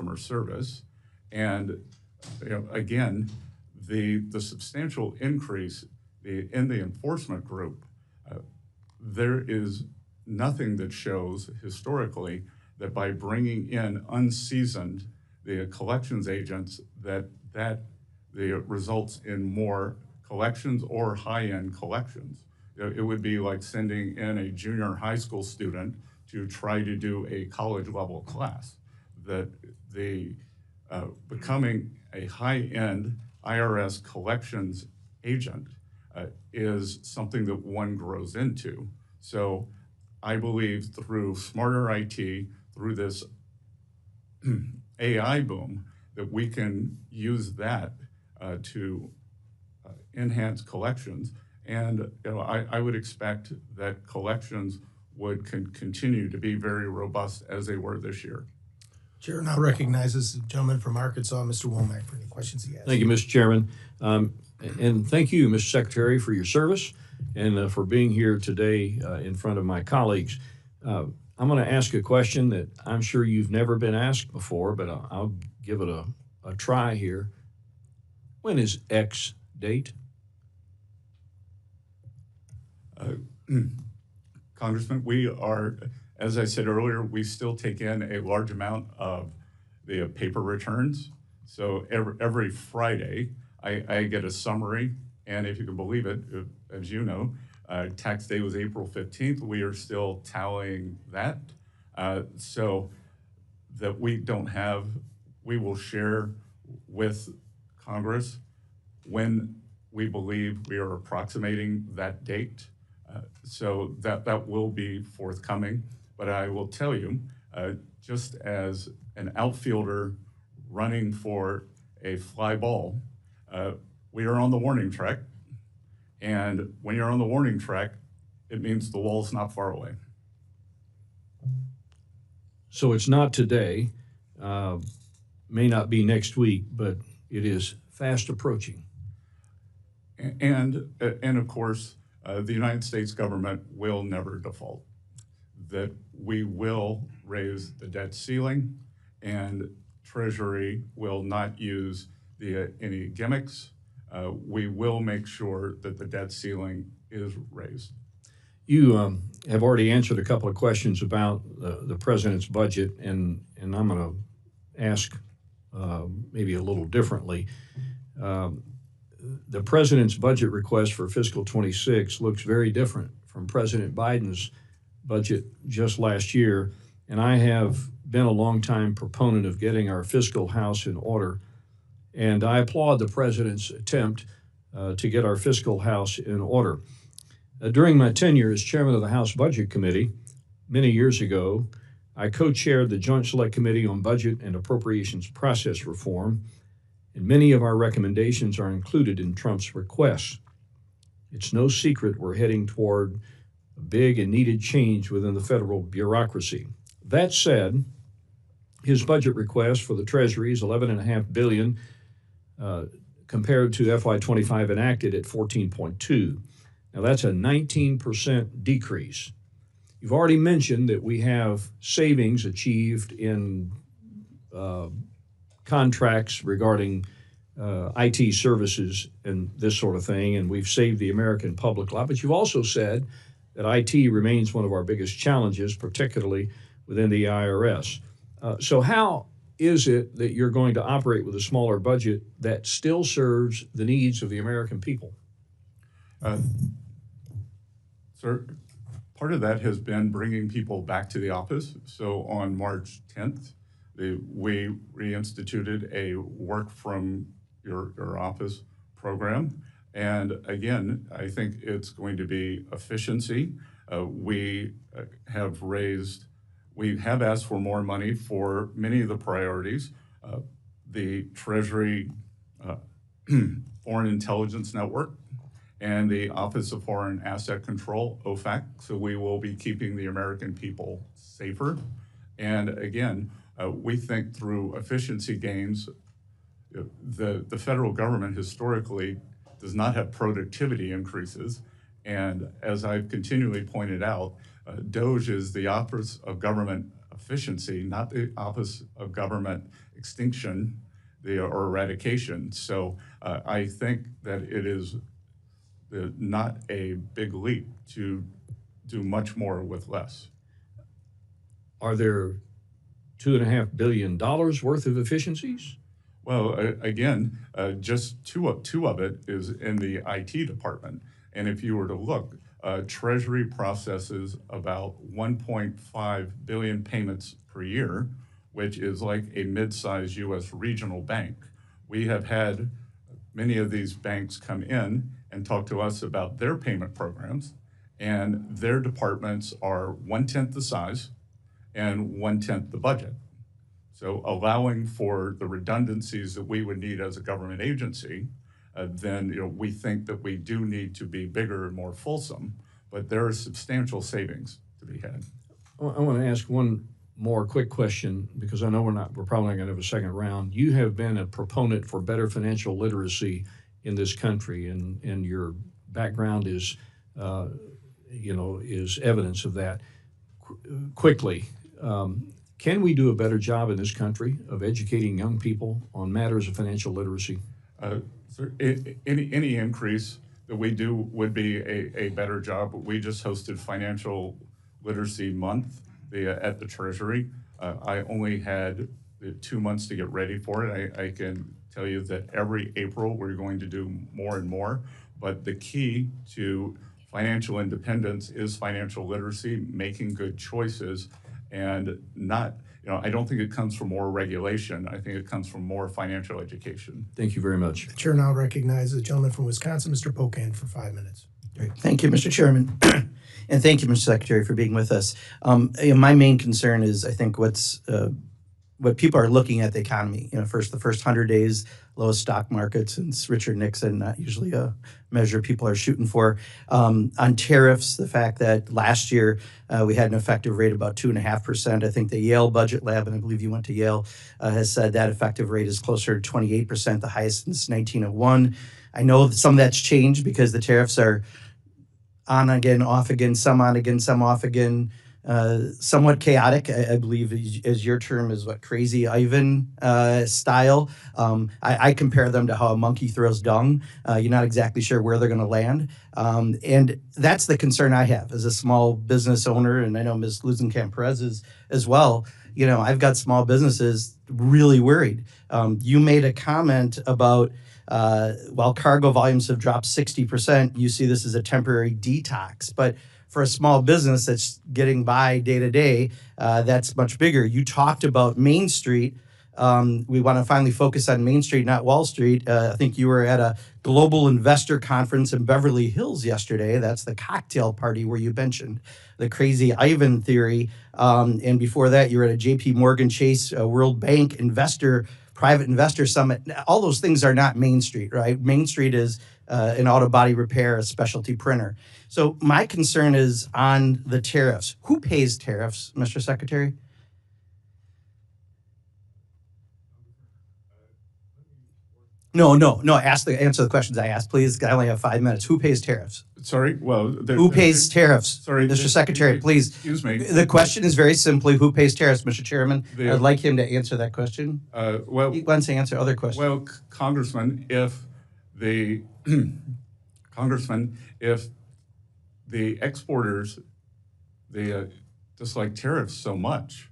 customer service. And again, the substantial increase in the enforcement group, there is nothing that shows historically that by bringing in unseasoned the collections agents that results in more collections or high-end collections. It would be like sending in a junior high school student to try to do a college level class. That becoming a high-end IRS collections agent is something that one grows into. So I believe through smarter IT, through this AI boom, that we can use that to enhance collections. And I would expect that collections would continue to be very robust as they were this year. Chair now recognizes the gentleman from Arkansas, Mr. Womack, for any questions he has. Thank you, Mr. Chairman. And thank you, Mr. Secretary, for your service and for being here today in front of my colleagues. I'm going to ask a question that I'm sure you've never been asked before, but I'll give it a try here. When is X date? Congressman, we are, as I said earlier, we still take in a large amount of the paper returns. So every Friday, I get a summary, and if you can believe it, as you know, tax day was April 15th. We are still tallying that. So that we will share with Congress when we believe we are approximating that date. So that will be forthcoming. But I will tell you, just as an outfielder running for a fly ball, we are on the warning track. And when you're on the warning track, it means the wall's not far away. So it's not today, may not be next week, but it is fast approaching. And of course, the United States government will never default. That we will raise the debt ceiling, and Treasury will not use any gimmicks. We will make sure that the debt ceiling is raised. You have already answered a couple of questions about the president's budget, and I'm going to ask maybe a little differently. The president's budget request for fiscal 26 looks very different from President Biden's budget just last year, and I have been a longtime proponent of getting our fiscal house in order, and I applaud the president's attempt to get our fiscal house in order. During my tenure as chairman of the House Budget Committee many years ago, I co-chaired the Joint Select Committee on Budget and Appropriations Process Reform, and many of our recommendations are included in Trump's requests. It's no secret we're heading toward a big and needed change within the federal bureaucracy. That said, his budget request for the Treasury is $11.5 billion compared to FY25 enacted at 14.2. Now that's a 19% decrease. You've already mentioned that we have savings achieved in contracts regarding IT services and this sort of thing, and we've saved the American public a lot. But you've also said that IT remains one of our biggest challenges, particularly within the IRS. So how is it that you're going to operate with a smaller budget that still serves the needs of the American people? Sir, part of that has been bringing people back to the office. So on March 10th, we reinstituted a work from your office program. And again, I think it's going to be efficiency. We have asked for more money for many of the priorities. The Treasury Foreign Intelligence Network and the Office of Foreign Asset Control, OFAC. So we will be keeping the American people safer. And again, we think through efficiency gains, the federal government historically does not have productivity increases. And as I've continually pointed out, DOGE is the Office of Government efficiency, not the Office of Government Extinction or Eradication. So I think that it is not a big leap to do much more with less. Are there $2.5 billion worth of efficiencies? Well, again, just two of it is in the IT department. And if you were to look, Treasury processes about 1.5 billion payments per year, which is like a mid-sized U.S. regional bank. We have had many of these banks come in and talk to us about their payment programs, and their departments are 1/10 the size and 1/10 the budget. So allowing for the redundancies that we would need as a government agency, then we think that we do need to be bigger and more fulsome, but there are substantial savings to be had. I want to ask one more quick question, because I know we're probably not going to have a second round. You have been a proponent for better financial literacy in this country, and your background is evidence of that. Quickly, can we do a better job in this country of educating young people on matters of financial literacy? Any increase that we do would be a better job. We just hosted Financial Literacy Month at the Treasury. I only had 2 months to get ready for it. I can tell you that every April we're going to do more and more. But the key to financial independence is financial literacy, making good choices, and not, I don't think it comes from more regulation. I think it comes from more financial education. Thank you very much. The chair now recognizes the gentleman from Wisconsin, Mr. Pocan, for 5 minutes. Great. Thank you, Mr. Chairman. And thank you, Mr. Secretary, for being with us. My main concern is, I think, what people are looking at the economy. The first 100 days, lowest stock market since Richard Nixon, not usually a measure people are shooting for. On tariffs, the fact that last year we had an effective rate of about 2.5%. I think the Yale Budget Lab, and I believe you went to Yale, has said that effective rate is closer to 28%, the highest since 1901. I know that some of that's changed because the tariffs are on again, off again, some on again, some off again. Somewhat chaotic, I believe, as your term is, crazy Ivan style. I compare them to how a monkey throws dung. You're not exactly sure where they're going to land. And that's the concern I have as a small business owner, and I know Ms. Luzenkamp-Perez is as well. I've got small businesses really worried. You made a comment about while cargo volumes have dropped 60%, you see this as a temporary detox. But for a small business that's getting by day to day, that's much bigger. You talked about Main Street. We want to finally focus on Main Street, not Wall Street. I think you were at a global investor conference in Beverly Hills yesterday. That's the cocktail party where you mentioned the crazy Ivan theory. And before that, you were at a JP Morgan Chase World Bank private investor summit. All those things are not Main Street, right? Main Street is an auto body repair, a specialty printer. So my concern is on the tariffs. Who pays tariffs, Mr. Secretary? No. Answer the questions I asked, please. I only have 5 minutes. Who pays tariffs? Sorry, well, who pays tariffs? Sorry, Mr. Secretary, please. Excuse me. The question is very simply, who pays tariffs, Mr. Chairman? I'd like him to answer that question. Well, He wants to answer other questions. Well, Congressman, if the exporters, they dislike tariffs so much,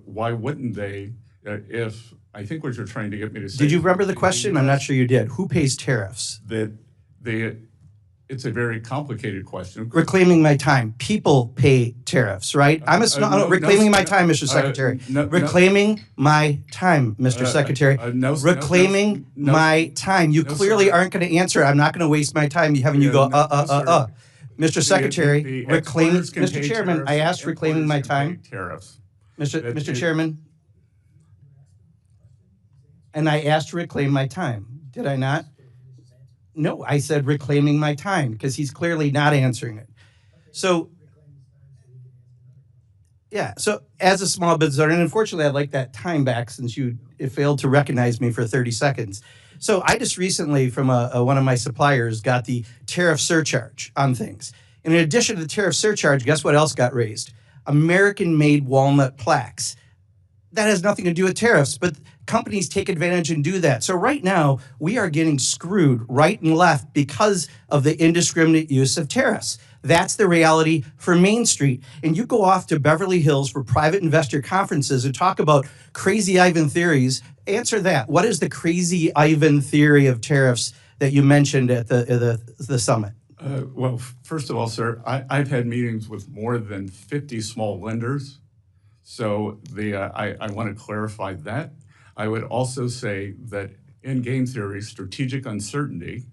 why wouldn't they? If I think what you're trying to get me to say. Did you remember the question? I'm not sure you did. Who pays tariffs? It's a very complicated question. Reclaiming my time. People pay tariffs, right? Reclaiming my time, Mr. Secretary. Reclaiming my time, Mr. Secretary. Reclaiming my time. You clearly aren't going to answer. I'm not going to waste my time having you go, Mr. Secretary, Mr. Chairman, I asked reclaiming my time. Tariffs. Mr. Chairman, and I asked to reclaim my time. Did I not? No, I said reclaiming my time because he's clearly not answering it. So, yeah. So as a small business owner, and unfortunately I'd like that time back since you failed to recognize me for 30 seconds. So I just recently from one of my suppliers got the tariff surcharge on things. And in addition to the tariff surcharge, guess what else got raised? American-made walnut plaques. That has nothing to do with tariffs, but companies take advantage and do that. So right now, we are getting screwed right and left because of the indiscriminate use of tariffs. That's the reality for Main Street. And you go off to Beverly Hills for private investor conferences and talk about crazy Ivan theories. Answer that. What is the crazy Ivan theory of tariffs that you mentioned at the summit? Well, first of all, sir, I've had meetings with more than 50 small lenders. So I want to clarify that. I would also say that in game theory, strategic uncertainty,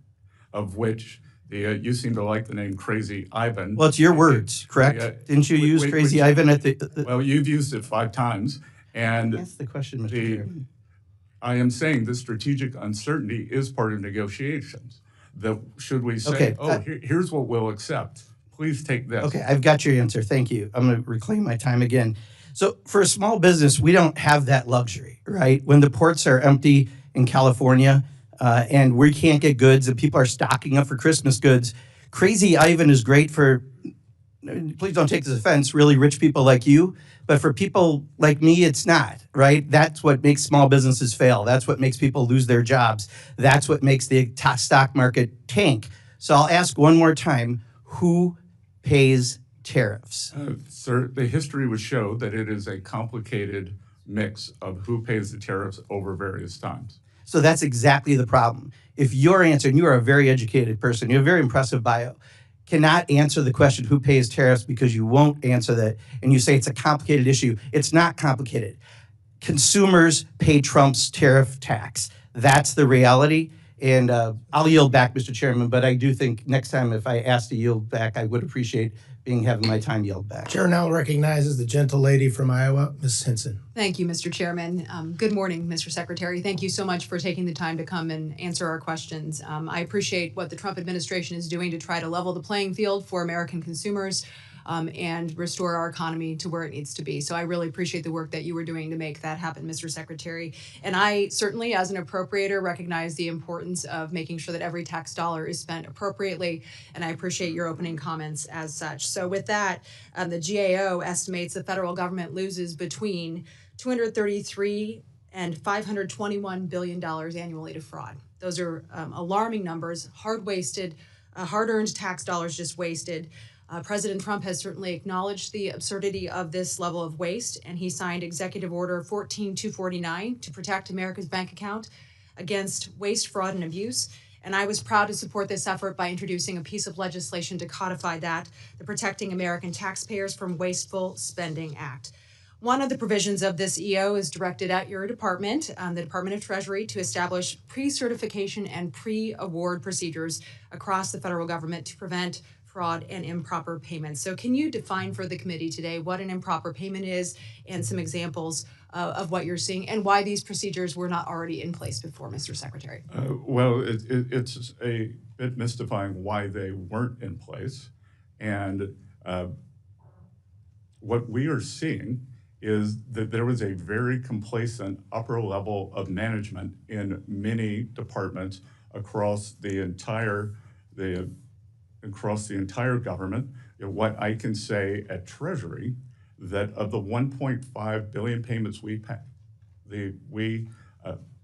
of which you seem to like the name Crazy Ivan. Well, it's your words, correct? Didn't you use Crazy Ivan at the Well, you've used it 5 times. And that's the question, Mr. Chairman. I am saying the strategic uncertainty is part of negotiations. Should we say, okay, here's what we'll accept. Please take this. Okay, I've got your answer. Thank you. I'm going to reclaim my time again. So for a small business, we don't have that luxury, right? When the ports are empty in California and we can't get goods and people are stocking up for Christmas goods, Crazy Ivan is great for, please don't take this offense, really rich people like you. But for people like me, it's not, right? That's what makes small businesses fail. That's what makes people lose their jobs. That's what makes the stock market tank. So I'll ask one more time, who pays tariffs? Sir, the history would show that it is a complicated mix of who pays the tariffs over various times. So that's exactly the problem. If your answer, and you are a very educated person, you have a very impressive bio, cannot answer the question who pays tariffs because you won't answer that, and you say it's a complicated issue. It's not complicated. Consumers pay Trump's tariff tax. That's the reality. And I'll yield back, Mr. Chairman, but I do think next time if I ask to yield back, I would appreciate having my time yield back. Chair now recognizes the gentle lady from Iowa, Ms. Hinson. Thank you, Mr. Chairman. Good morning, Mr. Secretary. Thank you so much for taking the time to come and answer our questions. I appreciate what the Trump administration is doing to try to level the playing field for American consumers and restore our economy to where it needs to be. So I really appreciate the work that you were doing to make that happen, Mr. Secretary. And I certainly, as an appropriator, recognize the importance of making sure that every tax dollar is spent appropriately. And I appreciate your opening comments as such. So with that, the GAO estimates the federal government loses between $233 and $521 billion annually to fraud. Those are alarming numbers, hard-earned tax dollars just wasted. President Trump has certainly acknowledged the absurdity of this level of waste, and he signed Executive Order 14249 to protect America's bank account against waste, fraud, and abuse. And I was proud to support this effort by introducing a piece of legislation to codify that, the Protecting American Taxpayers from Wasteful Spending Act. One of the provisions of this EO is directed at your department, the Department of Treasury, to establish pre-certification and pre-award procedures across the federal government to prevent fraud and improper payments. So can you define for the committee today what an improper payment is and some examples of what you're seeing and why these procedures were not already in place before, Mr. Secretary? Well, it's a bit mystifying why they weren't in place. And what we are seeing is that there was a very complacent upper level of management in many departments across the entire government. What I can say at Treasury, that of the 1.5 billion payments we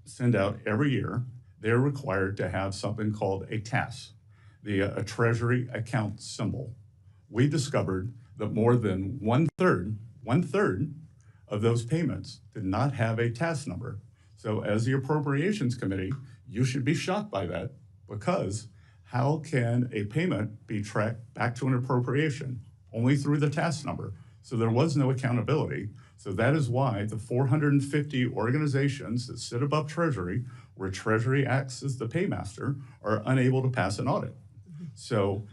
send out every year, they're required to have something called a TAS, a Treasury account symbol. We discovered that more than one third of those payments did not have a TAS number. So as the Appropriations Committee, you should be shocked by that, because how can a payment be tracked back to an appropriation? Only through the TAS number. So there was no accountability. So that is why the 450 organizations that sit above Treasury, where Treasury acts as the paymaster, are unable to pass an audit. So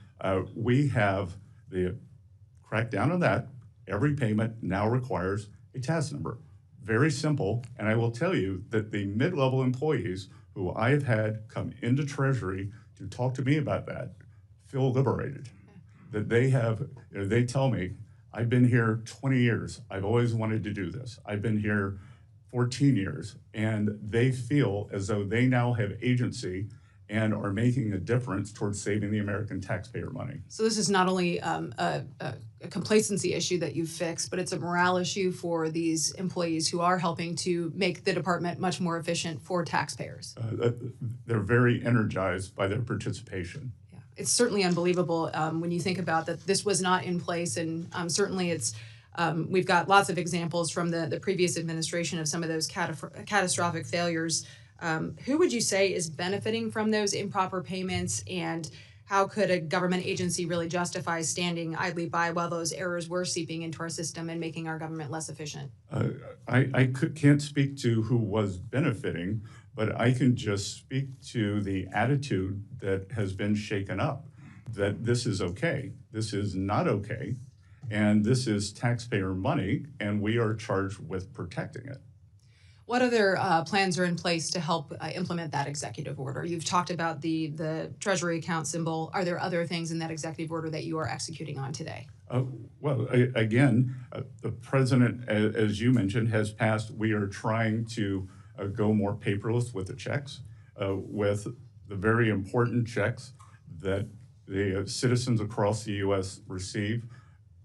we have the crackdown on that. Every payment now requires a TAS number. Very simple. And I will tell you that the mid-level employees who I have had come into Treasury to talk to me about that feel liberated. That they tell me, I've been here 20 years. I've always wanted to do this. I've been here 14 years. And they feel as though they now have agency and are making a difference towards saving the American taxpayer money. So this is not only a complacency issue that you've fixed, but it's a morale issue for these employees who are helping to make the department much more efficient for taxpayers. They're very energized by their participation. Yeah, it's certainly unbelievable when you think about that this was not in place, and certainly it's we've got lots of examples from the previous administration of some of those catastrophic failures. Who would you say is benefiting from those improper payments, and how could a government agency really justify standing idly by while those errors were seeping into our system and making our government less efficient? Can't speak to who was benefiting, but I can just speak to the attitude that has been shaken up, that this is okay, this is not okay, and this is taxpayer money, and we are charged with protecting it. What other plans are in place to help implement that executive order? You've talked about the Treasury account symbol. Are there other things in that executive order that you are executing on today? The president, as you mentioned, has passed. We are trying to go more paperless with the checks, with the very important checks that the citizens across the U.S. receive,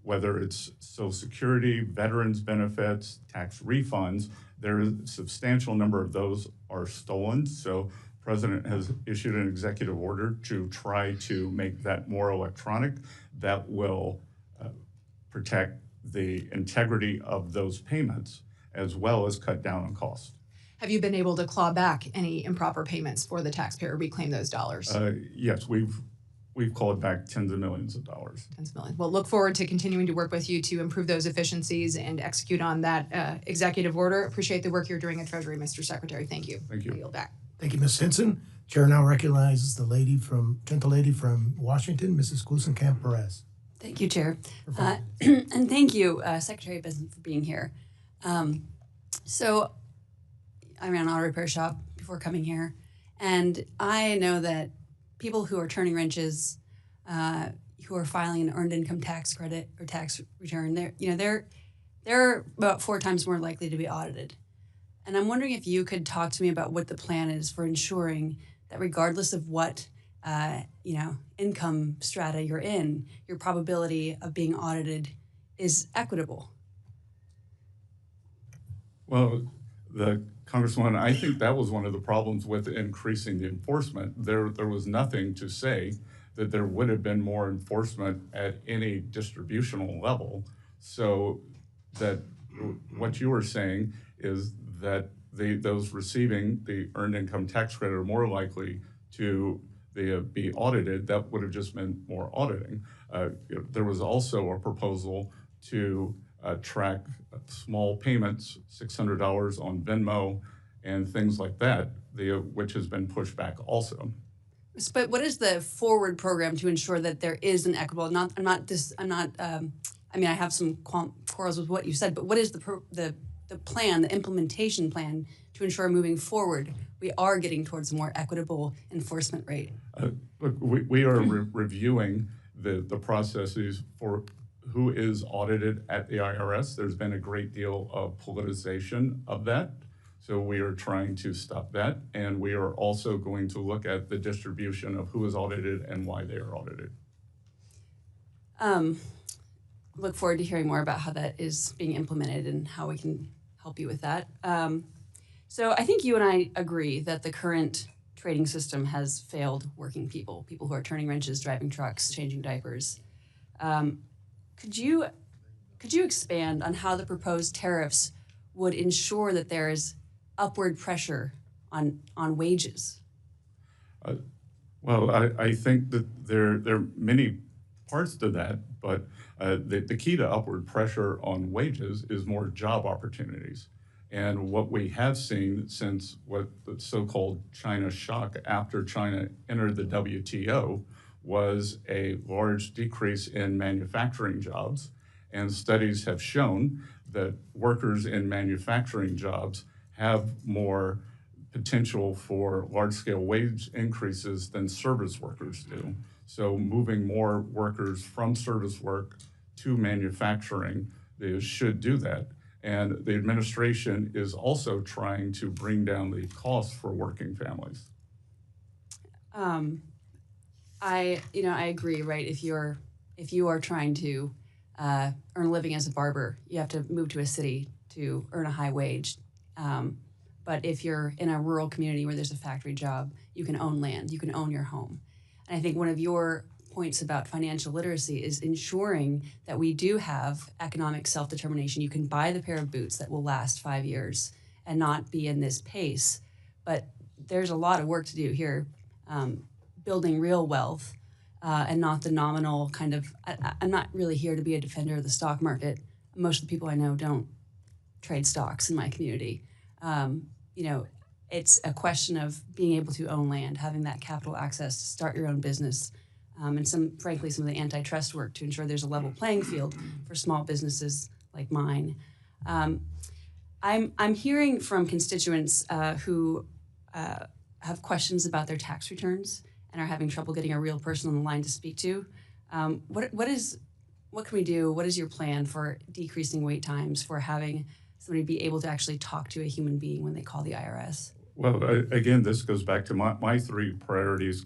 whether it's Social Security, veterans benefits, tax refunds. There is a substantial number of those are stolen. So the president has issued an executive order to try to make that more electronic. That will protect the integrity of those payments as well as cut down on costs. Have you been able to claw back any improper payments for the taxpayer, reclaim those dollars? Yes, we've called back tens of millions of dollars. Tens of millions. Well, look forward to continuing to work with you to improve those efficiencies and execute on that executive order. Appreciate the work you're doing at Treasury, Mr. Secretary. Thank you. Thank you. I yield back. Thank you, Ms. Henson. Chair now recognizes the gentle lady from Washington, Mrs. Glusenkamp-Perez. Thank you, Chair. And thank you, Secretary Bessent, for being here. So I ran an auto repair shop before coming here, and I know that people who are turning wrenches, who are filing an earned income tax credit or tax return, they're about 4 times more likely to be audited. And I'm wondering if you could talk to me about what the plan is for ensuring that regardless of what income strata you're in, your probability of being audited is equitable. Well, the Congresswoman, I think that was one of the problems with increasing the enforcement. There was nothing to say that there would have been more enforcement at any distributional level. So that what you were saying is that those receiving the earned income tax credit are more likely to be audited. That would have just meant more auditing. There was also a proposal to track small payments, $600 on Venmo and things like that, which has been pushed back also. But what is the forward program to ensure that there is an equitable? I have some quarrels with what you said, but what is the plan, the implementation plan to ensure moving forward we are getting towards a more equitable enforcement rate? Look, we are reviewing the processes for who is audited at the IRS. There's been a great deal of politicization of that. So we are trying to stop that. And we are also going to look at the distribution of who is audited and why they are audited. Look forward to hearing more about how that is being implemented and how we can help you with that. So I think you and I agree that the current trading system has failed working people who are turning wrenches, driving trucks, changing diapers. Could you expand on how the proposed tariffs would ensure that there is upward pressure on wages? Well, I think that there are many parts to that, but the key to upward pressure on wages is more job opportunities. And what we have seen since what the so-called China shock after China entered the WTO was a large decrease in manufacturing jobs. And studies have shown that workers in manufacturing jobs have more potential for large-scale wage increases than service workers do. So moving more workers from service work to manufacturing should do that. And the administration is also trying to bring down the cost for working families. I agree. Right, if you are trying to earn a living as a barber, you have to move to a city to earn a high wage. But if you're in a rural community where there's a factory job, you can own land, you can own your home. And I think one of your points about financial literacy is ensuring that we do have economic self-determination. You can buy the pair of boots that will last 5 years and not be in this pace. But there's a lot of work to do here, building real wealth and not the nominal kind of. I'm not really here to be a defender of the stock market. Most of the people I know don't trade stocks in my community. It's a question of being able to own land, having that capital access to start your own business, and frankly, some of the antitrust work to ensure there's a level playing field for small businesses like mine. I'm hearing from constituents who have questions about their tax returns and are having trouble getting a real person on the line to speak to. What can we do? What is your plan for decreasing wait times, for having somebody be able to actually talk to a human being when they call the IRS? Well, again, this goes back to my three priorities: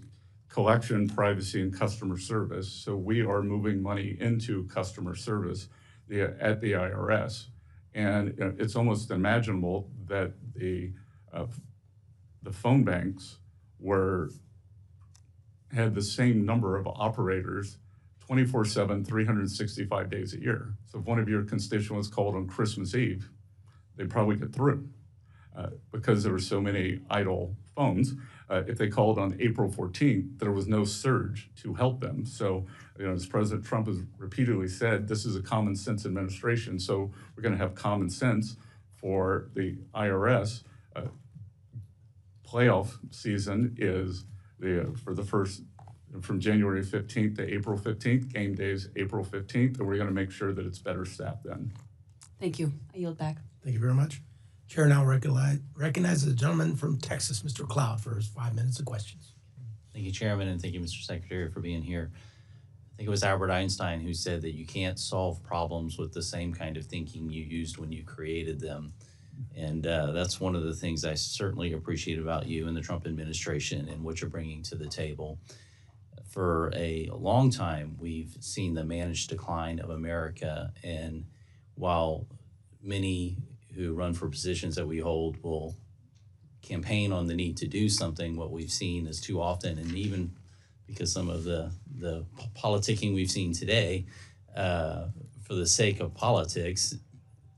collection, privacy, and customer service. So we are moving money into customer service at the IRS. And it's almost unimaginable that the phone banks had the same number of operators 24/7, 365 days a year. So if one of your constituents called on Christmas Eve, they'd probably get through because there were so many idle phones. If they called on April 14th, there was no surge to help them. So, as President Trump has repeatedly said, this is a common sense administration. So we're going to have common sense for the IRS. Playoff season is from January 15th to April 15th. Game days April 15th, and we're going to make sure that it's better staffed then. Thank you. I yield back. Thank you very much. Chair now recognizes the gentleman from Texas, Mr. Cloud, for his 5 minutes of questions. Thank you, Chairman, and thank you, Mr. Secretary, for being here. I think it was Albert Einstein who said that you can't solve problems with the same kind of thinking you used when you created them. And that's one of the things I certainly appreciate about you and the Trump administration and what you're bringing to the table. For a long time, we've seen the managed decline of America. And while many who run for positions that we hold will campaign on the need to do something, what we've seen is too often, and even because some of the politicking we've seen today, for the sake of politics,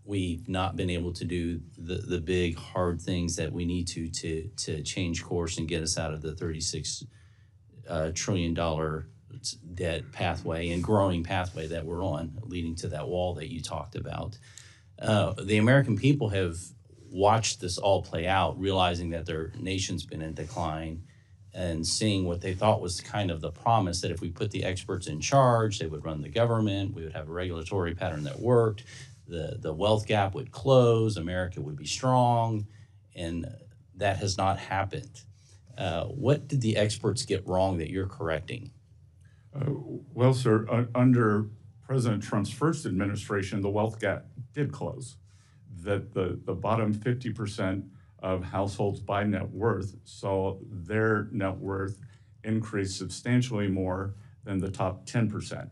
we've not been able to do the big, hard things that we need to change course and get us out of the $36 trillion debt pathway and growing pathway that we're on, leading to that wall that you talked about. The American people have watched this all play out, realizing that their nation's been in decline and seeing what they thought was kind of the promise that if we put the experts in charge, they would run the government, we would have a regulatory pattern that worked, the wealth gap would close, America would be strong, and that has not happened. What did the experts get wrong that you're correcting? Well, sir, under President Trump's first administration, the wealth gap did close. That the bottom 50% of households by net worth saw their net worth increase substantially more than the top 10%.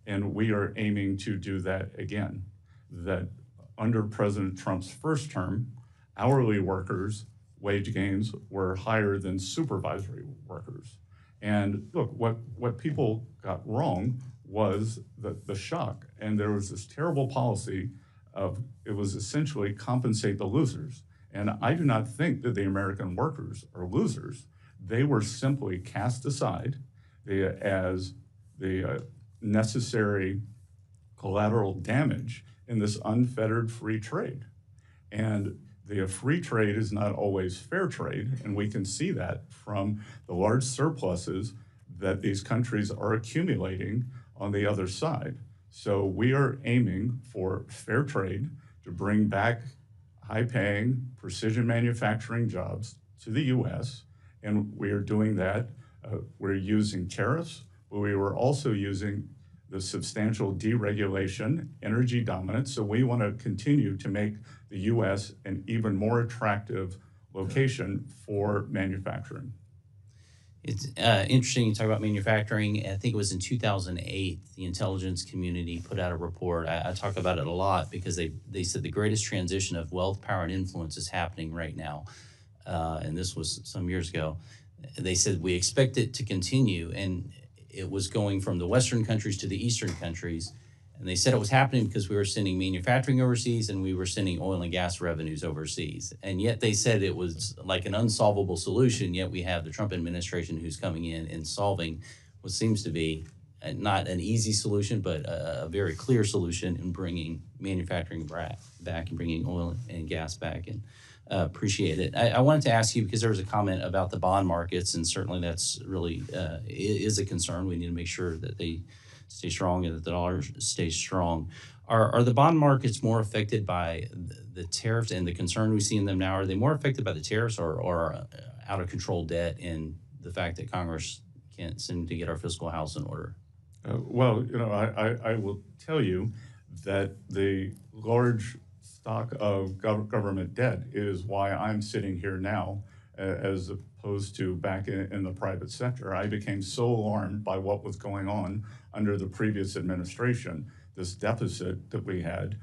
And we are aiming to do that again. That under President Trump's first term, hourly workers' wage gains were higher than supervisory workers. And look, what people got wrong was the shock. And there was this terrible policy of, it was essentially compensate the losers. And I do not think that the American workers are losers. They were simply cast aside as the necessary collateral damage in this unfettered free trade. And the free trade is not always fair trade, and we can see that from the large surpluses that these countries are accumulating on the other side. So we are aiming for fair trade to bring back high-paying precision manufacturing jobs to the U.S., and we are doing that. We're using tariffs, but we were also using the substantial deregulation, energy dominance. So we want to continue to make the U.S. an even more attractive location for manufacturing. It's interesting you talk about manufacturing. I think it was in 2008, the intelligence community put out a report. I talk about it a lot because they said the greatest transition of wealth, power, and influence is happening right now. And this was some years ago. They said we expect it to continue, and it was going from the Western countries to the Eastern countries. And they said it was happening because we were sending manufacturing overseas and we were sending oil and gas revenues overseas. And yet they said it was like an unsolvable solution, yet we have the Trump administration who's coming in and solving what seems to be not an easy solution, but a very clear solution in bringing manufacturing back and bringing oil and gas back. And appreciate it. I wanted to ask you, because there was a comment about the bond markets, and certainly that's really is a concern. We need to make sure that they stay strong and that the dollar stays strong. Are the bond markets more affected by the tariffs and the concern we see in them now? Are they more affected by the tariffs or out of control debt and the fact that Congress can't seem to get our fiscal house in order? Well, I will tell you that the large stock of government debt is why I'm sitting here now, as opposed to back in the private sector. I became so alarmed by what was going on under the previous administration, this deficit that we had,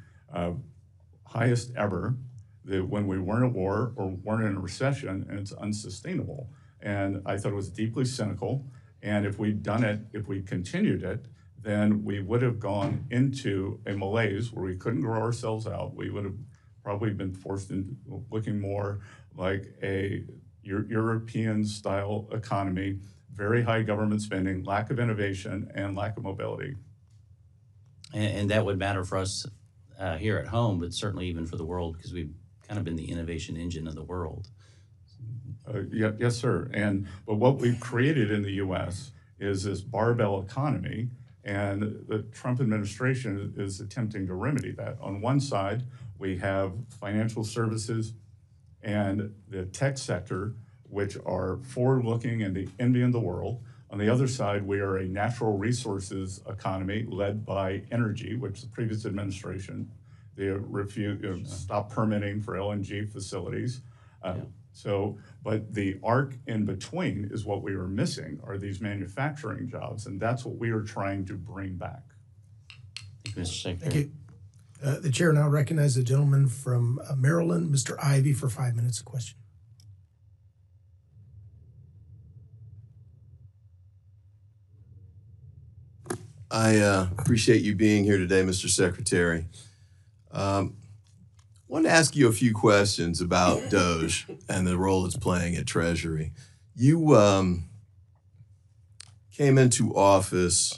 highest ever, that when we weren't at war or weren't in a recession, and it's unsustainable. And I thought it was deeply cynical. And if we'd done it, if we continued it, then we would have gone into a malaise where we couldn't grow ourselves out. We would have probably been forced into looking more like a European-style economy, very high government spending, lack of innovation, and lack of mobility. And that would matter for us here at home, but certainly even for the world, because we've kind of been the innovation engine of the world. Yes, sir. But what we've created in the U.S. is this barbell economy, and the Trump administration is attempting to remedy that. On one side, we have financial services and the tech sector, which are forward-looking and the envy of the world. On the other side, we are a natural resources economy led by energy, which the previous administration, they stopped permitting for LNG facilities. But the arc in between is what we were missing, are these manufacturing jobs, and that's what we are trying to bring back. Thank you, Mr. Secretary. Thank you. The chair now recognizes the gentleman from Maryland, Mr. Ivey, for 5 minutes of question. I appreciate you being here today, Mr. Secretary. Want to ask you a few questions about DOGE and the role it's playing at Treasury. You came into office,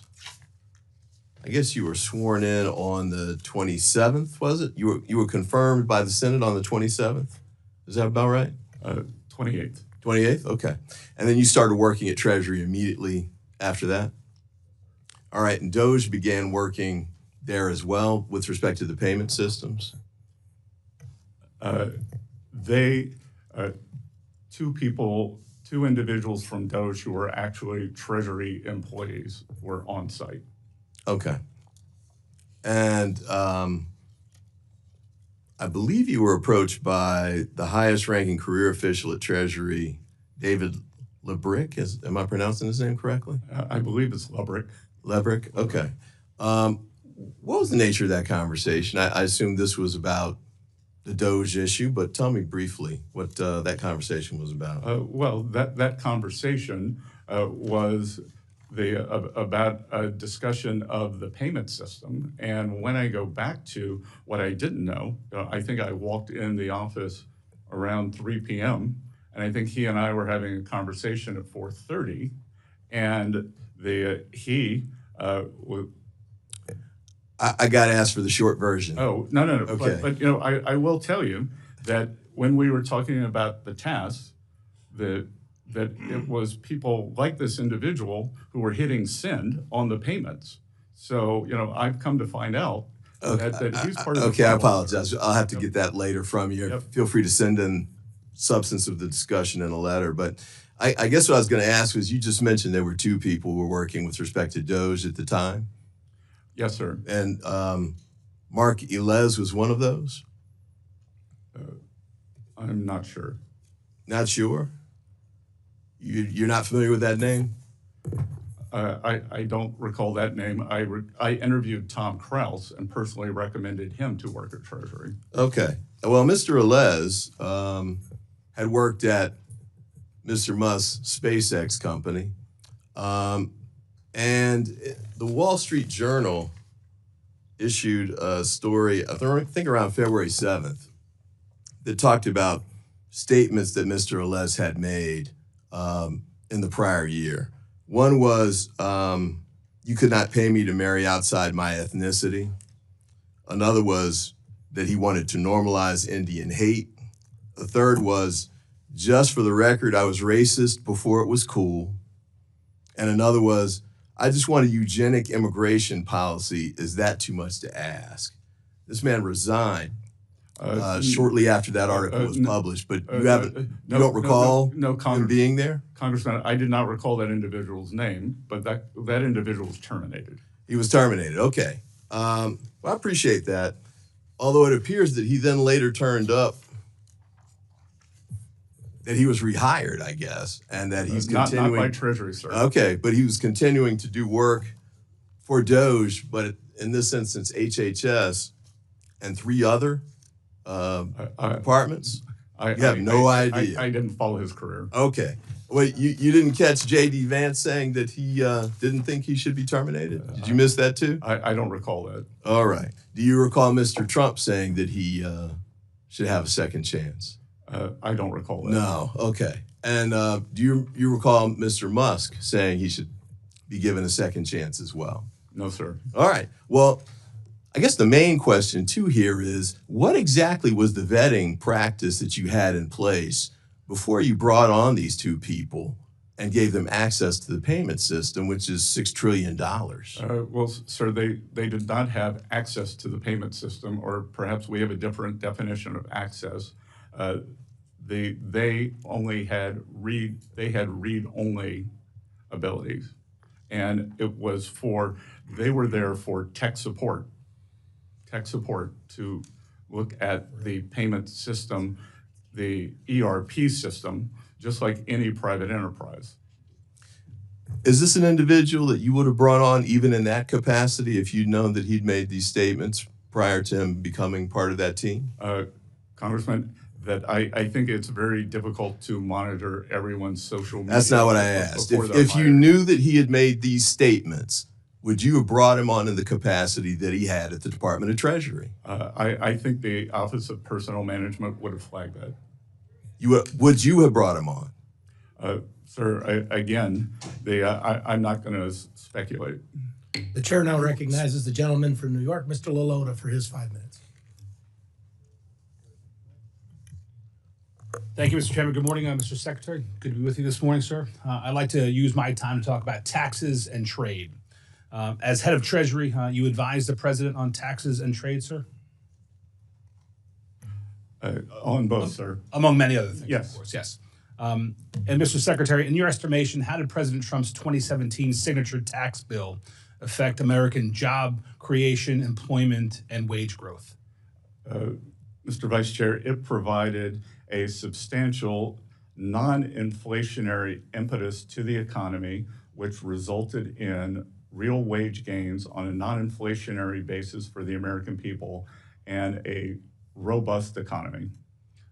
I guess you were sworn in on the 27th, was it? You were confirmed by the Senate on the 27th? Is that about right? 28th. 28th? Okay. And then you started working at Treasury immediately after that? All right, and DOGE began working there as well with respect to the payment systems? Two individuals from DOGE who were actually Treasury employees were on site. Okay. And I believe you were approached by the highest ranking career official at Treasury, David Lebrick. Am I pronouncing his name correctly? I believe it's Lebrick. Lebrick, okay. What was the nature of that conversation? I assume this was about the DOGE issue, but tell me briefly what that conversation was about. Well, that conversation was about a discussion of the payment system. And when I go back to what I didn't know, I think I walked in the office around 3 p.m. and I think he and I were having a conversation at 4:30, and I got to ask for the short version. Oh, no. Okay. But I will tell you that when we were talking about the tasks, that it was people like this individual who were hitting send on the payments. So, I've come to find out that he's part of the Okay, I apologize. I'll have to get that later from you. Yep. Feel free to send in substance of the discussion in a letter. But I guess what I was going to ask was, you just mentioned there were two people who were working with respect to DOGE at the time. Yes, sir. And Mark Elez was one of those? I'm not sure. Not sure? You're not familiar with that name? I don't recall that name. I interviewed Tom Krause and personally recommended him to work at Treasury. Okay. Well, Mr. Alez had worked at Mr. Musk's SpaceX company. And the Wall Street Journal issued a story, I think around February 7th, that talked about statements that Mr. Alez had made in the prior year. One was, you could not pay me to marry outside my ethnicity. Another was that he wanted to normalize Indian hate. The third was, just for the record, I was racist before it was cool. And another was, I just want a eugenic immigration policy. Is that too much to ask? This man resigned shortly after that article was published, but you don't recall him being there? Congressman, I did not recall that individual's name, but that individual was terminated. He was terminated, okay. Well, I appreciate that. Although it appears that he then later turned up that he was rehired, I guess, and that he's continuing. Not by Treasury, sir. Okay, but he was continuing to do work for DOGE, but in this instance, HHS and 3 other departments. You have no idea. I didn't follow his career. Okay. Well, you didn't catch J.D. Vance saying that he didn't think he should be terminated? Did you miss that too? I don't recall that. All right. Do you recall Mr. Trump saying that he should have a second chance? I don't recall that. No. Okay. And do you recall Mr. Musk saying he should be given a second chance as well? No, sir. All right. Well, I guess the main question too here is, what exactly was the vetting practice that you had in place before you brought on these 2 people and gave them access to the payment system, which is $6 trillion? Well, sir, they did not have access to the payment system, or perhaps we have a different definition of access. They only had read-only abilities, and it was they were there for tech support to look at the payment system, the ERP system, just like any private enterprise. Is this an individual that you would have brought on even in that capacity if you'd known that he'd made these statements prior to him becoming part of that team? Congressman, that I think it's very difficult to monitor everyone's social media. That's not what I asked. If you knew that he had made these statements, would you have brought him on in the capacity that he had at the Department of Treasury? I think the Office of Personnel Management would have flagged that. Would you have brought him on? Sir, again, I'm not going to speculate. The chair now recognizes the gentleman from New York, Mr. Lalota, for his 5 minutes. Thank you, Mr. Chairman. Good morning, Mr. Secretary. Good to be with you this morning, sir. I'd like to use my time to talk about taxes and trade. As head of Treasury, you advise the president on taxes and trade, sir? On both, sir. Among many other things, yes. Of course, yes. And Mr. Secretary, in your estimation, how did President Trump's 2017 signature tax bill affect American job creation, employment, and wage growth? Mr. Vice Chair, it provided a substantial non-inflationary impetus to the economy, which resulted in real wage gains on a non-inflationary basis for the American people and a robust economy.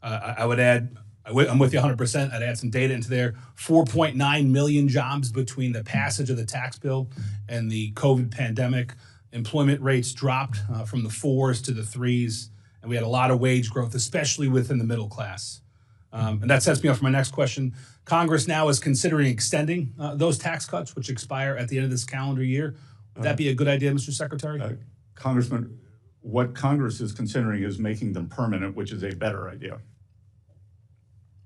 I would add, I'm with you 100%. I'd add some data into there. 4.9 million jobs between the passage of the tax bill and the COVID pandemic. Employment rates dropped from the 4s to the 3s, and we had a lot of wage growth, especially within the middle class. And that sets me up for my next question. Congress now is considering extending those tax cuts, which expire at the end of this calendar year. Would that be a good idea, Mr. Secretary? Congressman, what Congress is considering is making them permanent, which is a better idea.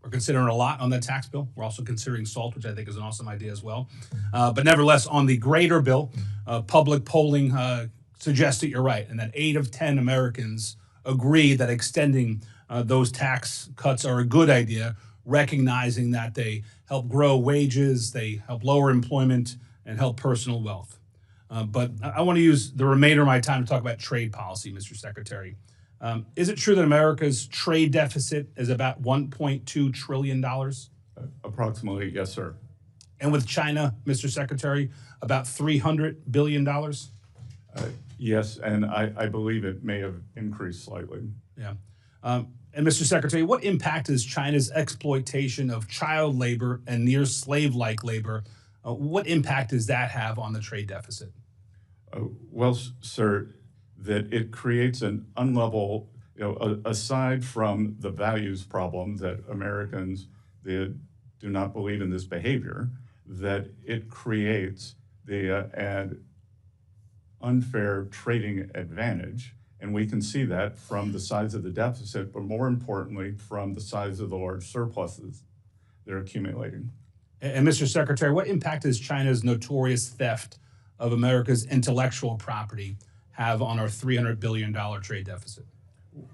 We're considering a lot on that tax bill. We're also considering SALT, which I think is an awesome idea as well. But nevertheless, on the greater bill, public polling suggests that you're right, and that 8 of 10 Americans agree that extending those tax cuts are a good idea, recognizing that they help grow wages, they help lower employment, and help personal wealth. But I want to use the remainder of my time to talk about trade policy, Mr. Secretary. Is it true that America's trade deficit is about $1.2 trillion? Approximately, yes, sir. And with China, Mr. Secretary, about $300 billion? Yes, and I believe it may have increased slightly. Yeah. And Mr. Secretary, what impact is China's exploitation of child labor and near slave-like labor? What impact does that have on the trade deficit? Well, sir, that it creates an unlevel, aside from the values problem that Americans do not believe in this behavior, that it creates an unfair trading advantage. And we can see that from the size of the deficit, but more importantly, from the size of the large surpluses they're accumulating. And Mr. Secretary, what impact does China's notorious theft of America's intellectual property have on our $300 billion trade deficit?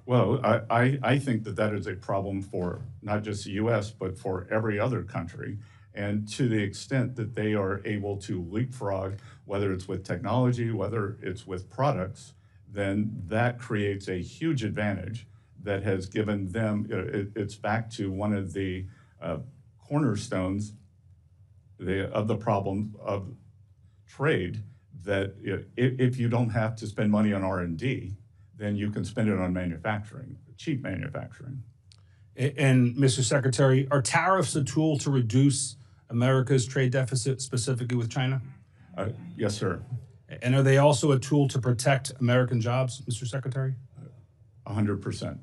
Well, I think that is a problem for not just the U.S., but for every other country. And to the extent that they are able to leapfrog, whether it's with technology, whether it's with products, then that creates a huge advantage that has given them, it's back to one of the cornerstones of the problem of trade, that if you don't have to spend money on R&D, then you can spend it on manufacturing, cheap manufacturing. And Mr. Secretary, are tariffs a tool to reduce America's trade deficit, specifically with China? Yes, sir. And are they also a tool to protect American jobs, Mr. Secretary? 100%.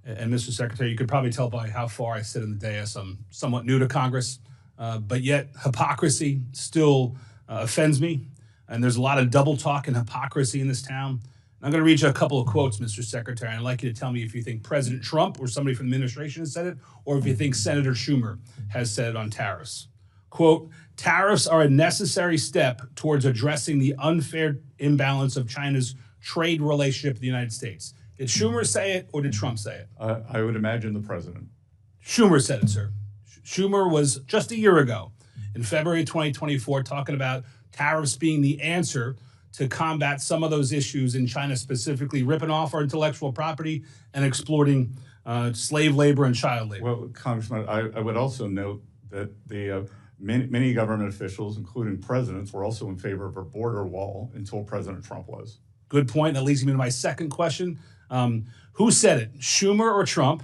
And Mr. Secretary, you could probably tell by how far I sit in the dais, I'm somewhat new to Congress, but yet hypocrisy still offends me. And there's a lot of double talk and hypocrisy in this town. I'm going to read you a couple of quotes, Mr. Secretary. I'd like you to tell me if you think President Trump or somebody from the administration has said it, or if you think Senator Schumer has said it on tariffs. Quote, tariffs are a necessary step towards addressing the unfair imbalance of China's trade relationship with the United States. Did Schumer say it or did Trump say it? I would imagine the president. Schumer said it, sir. Schumer was just a year ago, in February 2024, talking about tariffs being the answer to combat some of those issues in China, specifically ripping off our intellectual property and exploiting slave labor and child labor. Well, Congressman, I would also note that the many government officials, including presidents, were also in favor of a border wall until President Trump was. Good point. That leads me to my second question. Who said it, Schumer or Trump,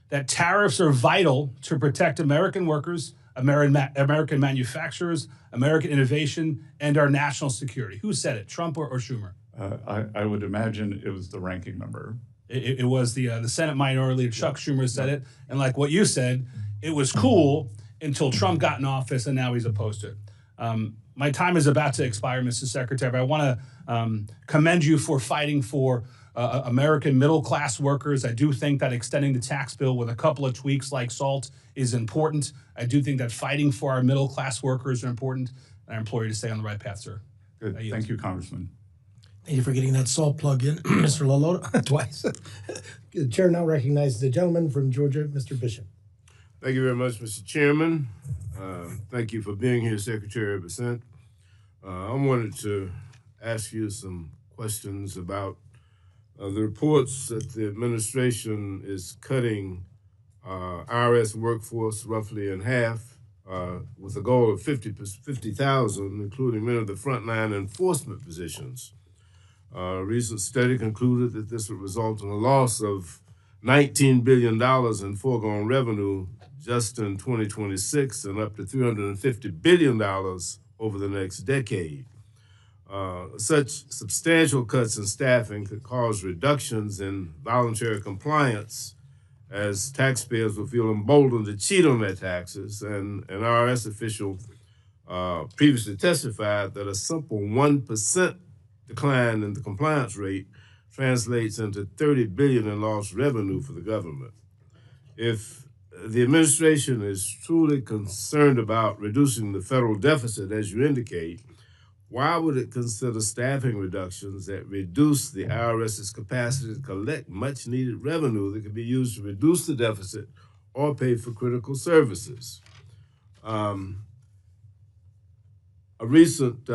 that tariffs are vital to protect American workers, American manufacturers, American innovation, and our national security? Who said it, Trump or Schumer? I would imagine it was the ranking member. It was the Senate Minority Leader, Chuck Schumer, said it. And like what you said, it was cool until Trump got in office, and now he's opposed to it. My time is about to expire, Mr. Secretary, but I want to commend you for fighting for American middle-class workers. I do think that extending the tax bill with a couple of tweaks like SALT is important. I do think that fighting for our middle-class workers are important. And I implore you to stay on the right path, sir. Good. Thank you, Congressman. Thank you for getting that salt plug in, Mr. Lalota, twice. The chair now recognizes the gentleman from Georgia, Mr. Bishop. Thank you very much, Mr. Chairman. Thank you for being here, Secretary Bessent. I wanted to ask you some questions about the reports that the administration is cutting IRS workforce roughly in half with a goal of 50,000, including many of the frontline enforcement positions. A recent study concluded that this would result in a loss of $19 billion in foregone revenue just in 2026 and up to $350 billion over the next decade. Such substantial cuts in staffing could cause reductions in voluntary compliance as taxpayers will feel emboldened to cheat on their taxes. And an IRS official previously testified that a simple 1% decline in the compliance rate translates into $30 billion in lost revenue for the government. If the administration is truly concerned about reducing the federal deficit, as you indicate, why would it consider staffing reductions that reduce the IRS's capacity to collect much-needed revenue that could be used to reduce the deficit or pay for critical services? A recent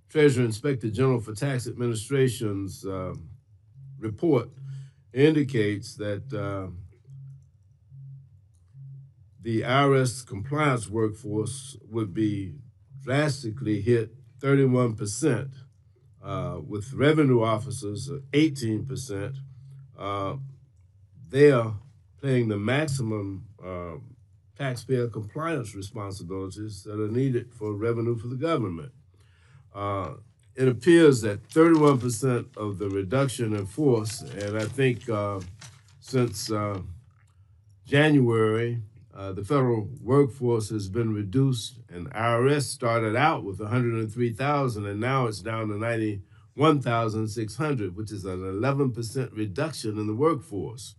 Treasury Inspector General for Tax Administration's report indicates that the IRS compliance workforce would be drastically hit 31%, with revenue officers at 18%. They are paying the maximum taxpayer compliance responsibilities that are needed for revenue for the government. It appears that 31% of the reduction in force, and I think since January, the federal workforce has been reduced, and IRS started out with 103,000, and now it's down to 91,600, which is an 11% reduction in the workforce.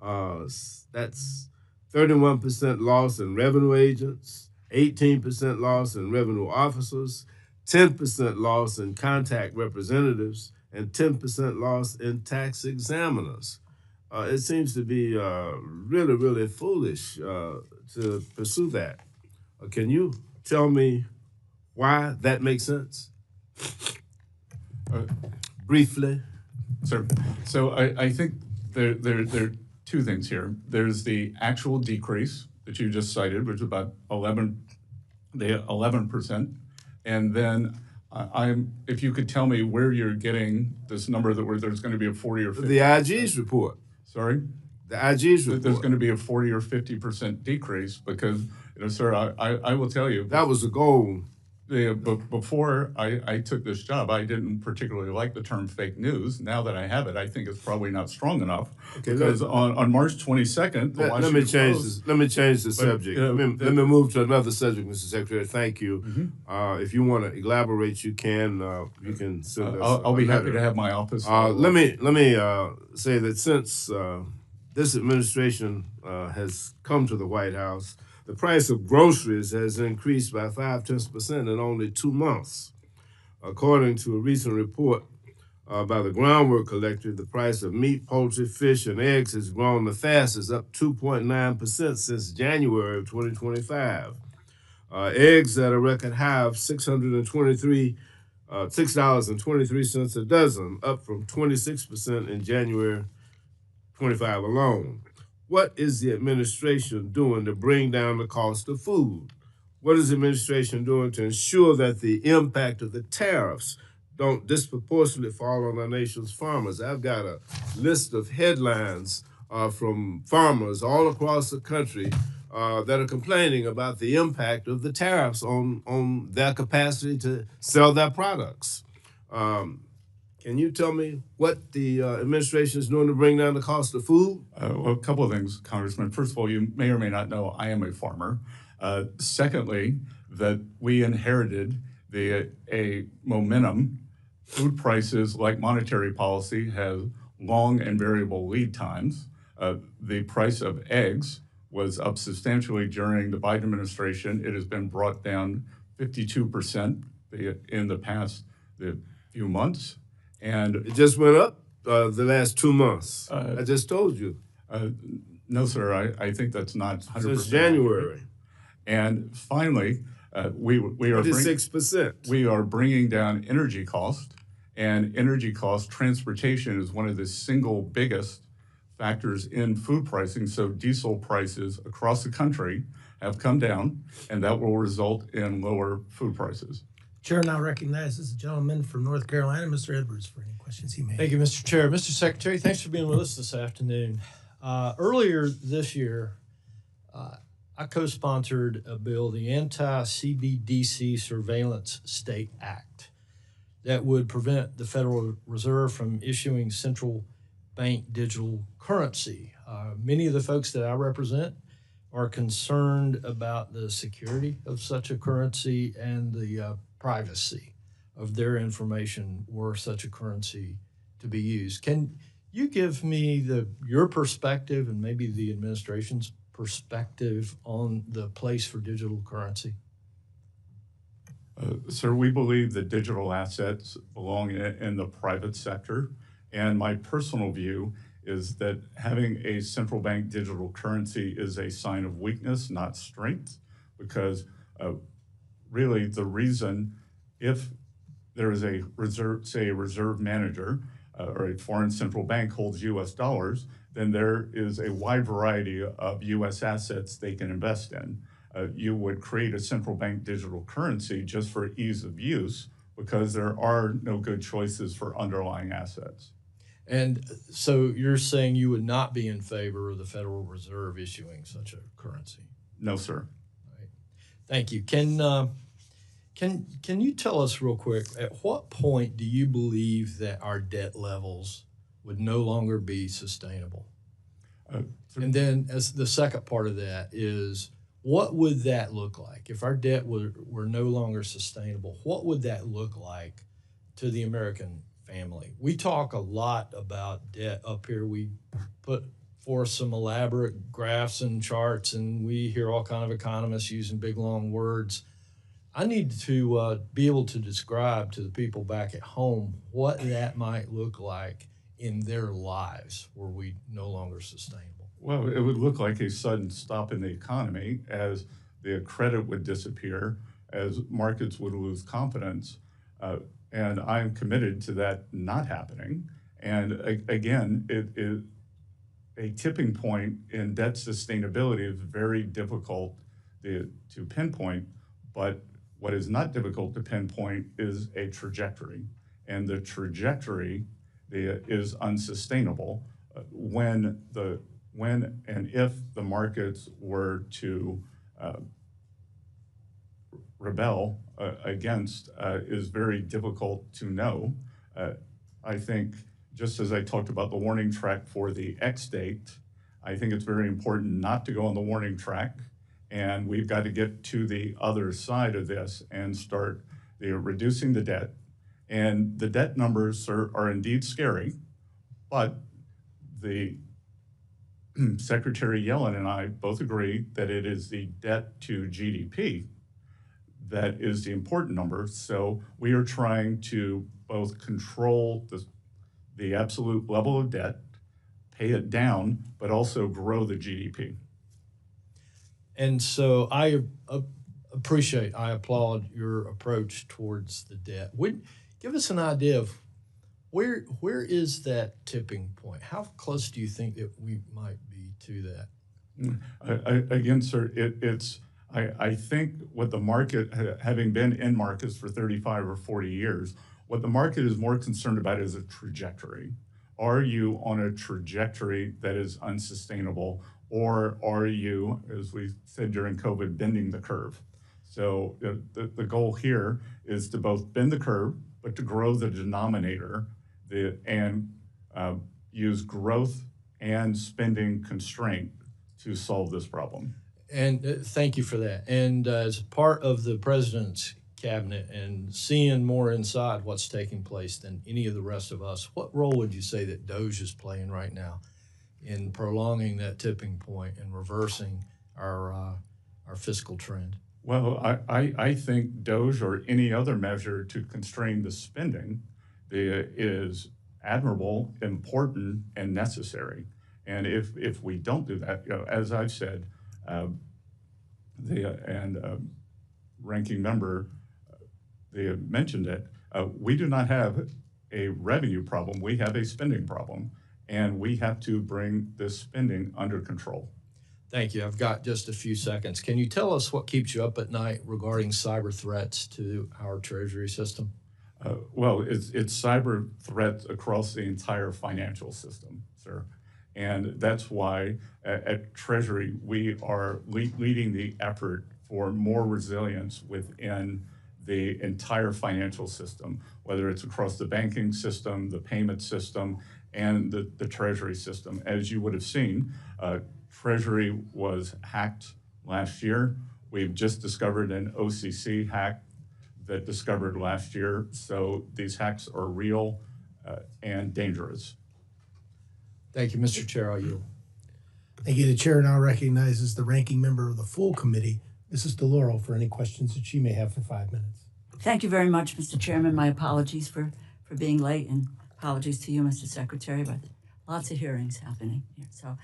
That's 31% loss in revenue agents, 18% loss in revenue officers, 10% loss in contact representatives, and 10% loss in tax examiners. It seems to be really, really foolish to pursue that. Can you tell me why that makes sense? Briefly. Sir, so I think there are two things here. There's the actual decrease that you just cited, which is about 11%. And then if you could tell me where you're getting this number that there's going to be a 40 or 50. The IG's report. Sorry? The IG's report. There's going to be a 40 or 50% decrease because, sir, I will tell you. That was the goal. Before I took this job, I didn't particularly like the term fake news. Now that I have it, I think it's probably not strong enough. Okay, because on March 22nd, let me change the subject. Let me move to another subject, Mr. Secretary. Thank you. Mm-hmm. If you want to elaborate, you can. You can send us. I'll be happy to have my office. Let me say that since this administration has come to the White House, the price of groceries has increased by 0.5% in only 2 months. According to a recent report by the Groundwork Collective, the price of meat, poultry, fish, and eggs has grown the fastest, up 2.9% since January of 2025. Eggs at a record high of $6.23 a dozen, up from 26% in January 25 alone. What is the administration doing to bring down the cost of food? What is the administration doing to ensure that the impact of the tariffs don't disproportionately fall on our nation's farmers? I've got a list of headlines from farmers all across the country that are complaining about the impact of the tariffs on their capacity to sell their products. Can you tell me what the administration is doing to bring down the cost of food? Well, a couple of things, Congressman. First of all, you may or may not know I am a farmer. Secondly, that we inherited a momentum. Food prices, like monetary policy, have long and variable lead times. The price of eggs was up substantially during the Biden administration. It has been brought down 52% in the past few months. And it just went up the last 2 months. I just told you. No, sir. I think that's not 100%. Since January. And finally, we are 6%. We are bringing down energy cost, and energy cost transportation is one of the single biggest factors in food pricing. So diesel prices across the country have come down, and that will result in lower food prices. Chair now recognizes the gentleman from North Carolina, Mr. Edwards, for any questions he may have. Thank you, Mr. Chair. Mr. Secretary, thanks for being with us this afternoon. Earlier this year, I co-sponsored a bill, the Anti-CBDC Surveillance State Act, that would prevent the Federal Reserve from issuing central bank digital currency. Many of the folks that I represent are concerned about the security of such a currency and the privacy of their information were such a currency to be used. Can you give me your perspective and maybe the administration's perspective on the place for digital currency? Sir, we believe that digital assets belong in the private sector. And my personal view is that having a central bank digital currency is a sign of weakness, not strength, because really the reason, if there is a reserve, say a reserve manager or a foreign central bank holds US dollars, then there is a wide variety of U.S. assets they can invest in. You would create a central bank digital currency just for ease of use because there are no good choices for underlying assets. And so you're saying you would not be in favor of the Federal Reserve issuing such a currency? No, sir. Right. Thank you. Can you tell us real quick, at what point do you believe that our debt levels would no longer be sustainable? And then as the second part of that is, what would that look like? If our debt were no longer sustainable, what would that look like to the American family? We talk a lot about debt up here. We put forth some elaborate graphs and charts, and we hear all kind of economists using big, long words. I need to be able to describe to the people back at home what that might look like in their lives were we no longer sustainable. Well, it would look like a sudden stop in the economy as the credit would disappear, as markets would lose confidence. And I'm committed to that not happening. And again, a tipping point in debt sustainability is very difficult to pinpoint, but what is not difficult to pinpoint is a trajectory. And the trajectory is unsustainable when and if the markets were to rebel against is very difficult to know. I think, just as I talked about the warning track for the X date, I think it's very important not to go on the warning track, and we've got to get to the other side of this and start reducing the debt. And the debt numbers are indeed scary, but the Secretary Yellen and I both agree that it is the debt to GDP that is the important number. So we are trying to both control the absolute level of debt, pay it down, but also grow the GDP. And so I applaud your approach towards the debt. Give us an idea of where is that tipping point? How close do you think that we might be to that? Again, sir, I think what the market, having been in markets for 35 or 40 years, what the market is more concerned about is a trajectory. Are you on a trajectory that is unsustainable, or are you, as we said during COVID, bending the curve? So the goal here is to both bend the curve, but to grow the denominator and use growth and spending constraint to solve this problem. And thank you for that. And as part of the president's cabinet and seeing more inside what's taking place than any of the rest of us, what role would you say that DOGE is playing right now in prolonging that tipping point and reversing our fiscal trend? Well, I think DOGE or any other measure to constrain the spending is admirable, important, and necessary. And if we don't do that, as I've said, ranking member, they have mentioned it, we do not have a revenue problem, we have a spending problem, and we have to bring this spending under control. Thank you. I've got just a few seconds. Can you tell us what keeps you up at night regarding cyber threats to our Treasury system? Well, it's cyber threats across the entire financial system, sir. And that's why at Treasury, we are leading the effort for more resilience within the entire financial system, whether it's across the banking system, the payment system, and the Treasury system. As you would have seen, Treasury was hacked last year. We've just discovered an OCC hack that discovered last year. So these hacks are real and dangerous. Thank you, Mr. Chair. I'll yield. Thank you. The chair now recognizes the ranking member of the full committee, Mrs. DeLauro, for any questions that she may have for 5 minutes. Thank you very much, Mr. Chairman. My apologies for being late, and apologies to you, Mr. Secretary, but lots of hearings happening here. So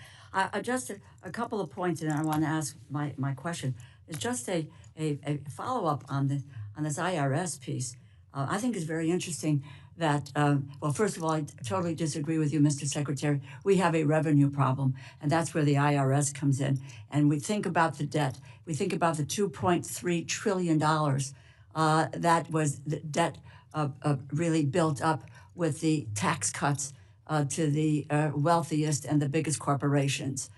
just a couple of points, and I want to ask my question. It's just a follow-up on this IRS piece. I think it's very interesting that, well, first of all, I totally disagree with you, Mr. Secretary. We have a revenue problem, and that's where the IRS comes in. And we think about the debt. We think about the $2.3 trillion that was the debt really built up with the tax cuts to the wealthiest and the biggest corporations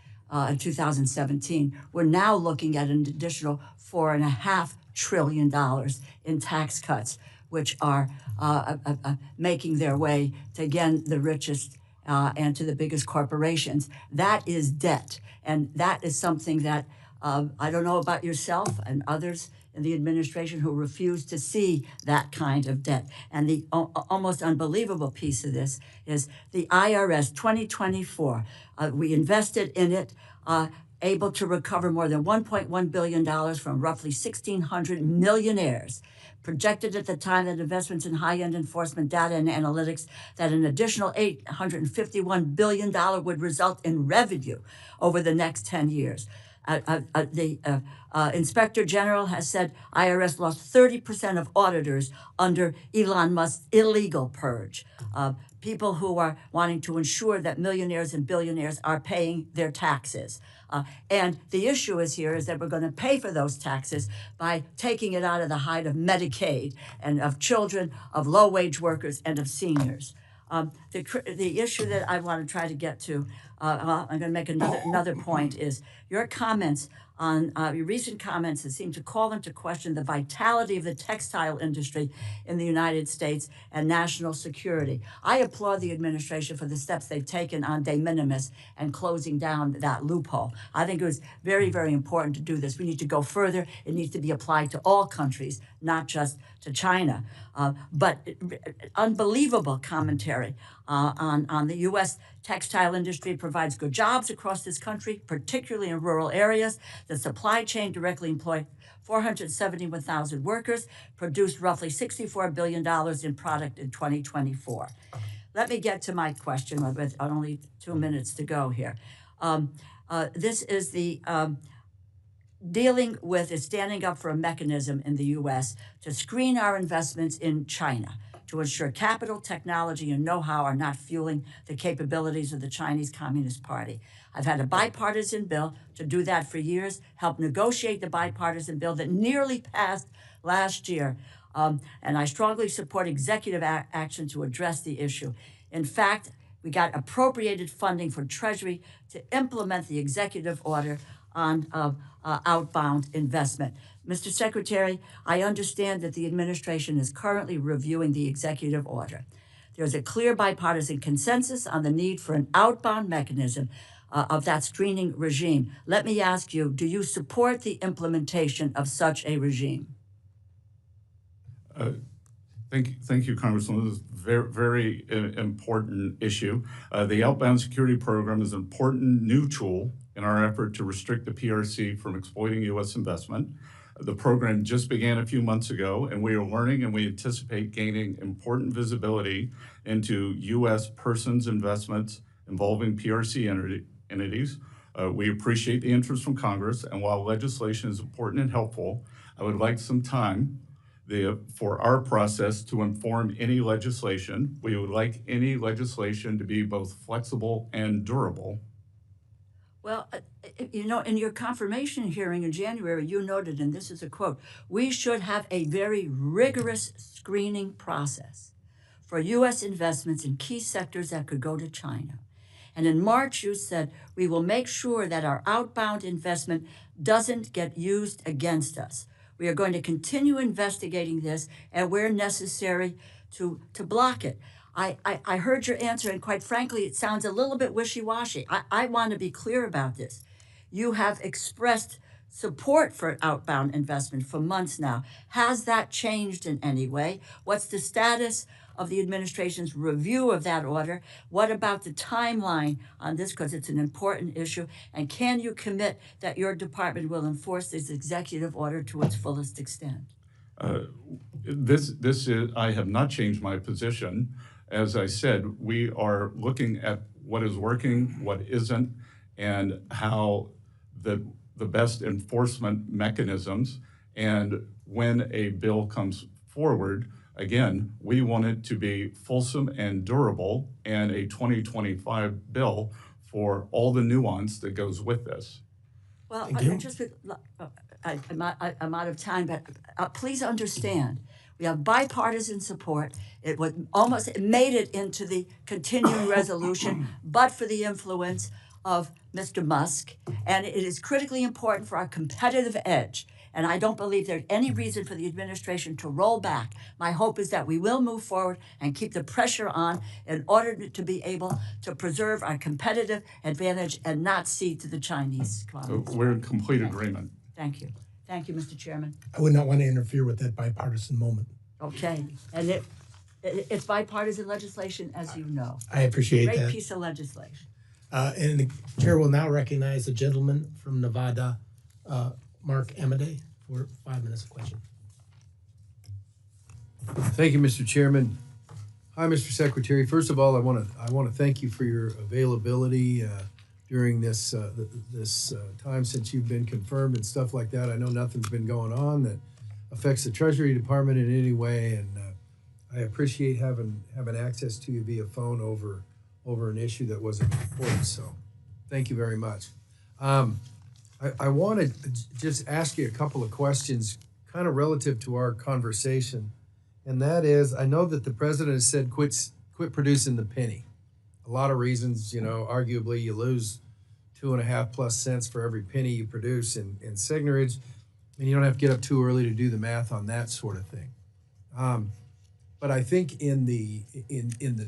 in 2017. We're now looking at an additional $4.5 trillion in tax cuts, which are making their way to, again, the richest and to the biggest corporations. That is debt. And that is something that I don't know about yourself and others in the administration who refuse to see that kind of debt. And the almost unbelievable piece of this is the IRS 2024. We invested in it, able to recover more than $1.1 billion from roughly 1,600 millionaires. Projected at the time that investments in high-end enforcement data and analytics that an additional $851 billion would result in revenue over the next 10 years. The Inspector General has said IRS lost 30% of auditors under Elon Musk's illegal purge. People who are wanting to ensure that millionaires and billionaires are paying their taxes. And the issue is that we're going to pay for those taxes by taking it out of the hide of Medicaid and of children, of low-wage workers, and of seniors. The issue that I want to try to get to, I'm going to make another point, is your comments on your recent comments that seem to call into question the vitality of the textile industry in the United States and national security. I applaud the administration for the steps they've taken on de minimis and closing down that loophole. I think it was very, very important to do this. We need to go further. It needs to be applied to all countries, not just to China. But unbelievable commentary on the U.S. textile industry provides good jobs across this country, particularly in rural areas. The supply chain directly employed 471,000 workers, produced roughly $64 billion in product in 2024. Let me get to my question with only 2 minutes to go here. This is the dealing with is standing up for a mechanism in the U.S. to screen our investments in China, to ensure capital, technology, and know-how are not fueling the capabilities of the Chinese Communist Party. I've had a bipartisan bill to do that for years, helped negotiate the bipartisan bill that nearly passed last year, and I strongly support executive action to address the issue. In fact, we got appropriated funding for Treasury to implement the executive order on outbound investment. Mr. Secretary, I understand that the administration is currently reviewing the executive order. There's a clear bipartisan consensus on the need for an outbound mechanism of that screening regime. Let me ask you, do you support the implementation of such a regime? Thank you, Congresswoman. This is a very important issue. The outbound security program is an important new tool in our effort to restrict the PRC from exploiting U.S. investment. The program just began a few months ago, and we are learning and we anticipate gaining important visibility into U.S. persons' investments involving PRC entities. We appreciate the interest from Congress, and while legislation is important and helpful, I would like some time for our process to inform any legislation. We would like any legislation to be both flexible and durable. Well, you know, in your confirmation hearing in January, you noted, and this is a quote, we should have a very rigorous screening process for U.S. investments in key sectors that could go to China. And in March, you said, we will make sure that our outbound investment doesn't get used against us. We are going to continue investigating this and where necessary to block it. I heard your answer, and quite frankly, it sounds a little bit wishy-washy. I want to be clear about this. You have expressed support for outbound investment for months now. Has that changed in any way? What's the status of the administration's review of that order? What about the timeline on this, because it's an important issue? And can you commit that your department will enforce this executive order to its fullest extent? I have not changed my position. As I said, we are looking at what is working, what isn't, and how the best enforcement mechanisms. And when a bill comes forward, again, we want it to be fulsome and durable and a 2025 bill for all the nuance that goes with this. Well, Thank you. I'm out of time, but please understand, we have bipartisan support. It made it into the continuing resolution, but for the influence of Mr. Musk, and it is critically important for our competitive edge. And I don't believe there's any reason for the administration to roll back. My hope is that we will move forward and keep the pressure on in order to be able to preserve our competitive advantage and not cede to the Chinese So economy. we're in complete agreement. Thank you. Thank you, Mr. Chairman. I would not want to interfere with that bipartisan moment. Okay. And it's bipartisan legislation, as you know. I appreciate Great that. piece of legislation. And the chair will now recognize the gentleman from Nevada, Mark Amade, for 5 minutes of question. Thank you, Mr. Chairman. Hi, Mr. Secretary. First of all, I want to thank you for your availability during this time since you've been confirmed and stuff like that. I know nothing's been going on that affects the Treasury Department in any way, and I appreciate having access to you via phone over an issue that wasn't important. So, thank you very much. I want to just ask you a couple of questions, kind of relative to our conversation, and that is, I know that the president has said quit producing the penny. A lot of reasons, arguably you lose 2.5+ cents for every penny you produce in signerage, and you don't have to get up too early to do the math on that sort of thing. But I think in the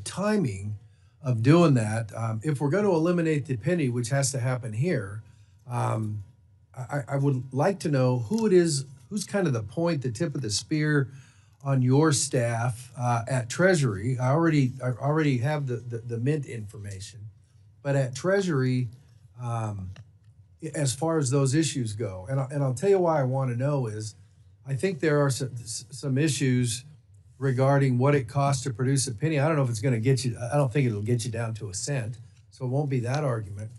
timing of doing that, if we're going to eliminate the penny, which has to happen here, I would like to know who it is, who's kind of the tip of the spear on your staff at Treasury. I already have the Mint information, but at Treasury, as far as those issues go, and I'll tell you why I want to know is, I think there are some issues regarding what it costs to produce a penny. I don't know if it's going to get you. I don't think it'll get you down to a cent, so it won't be that argument.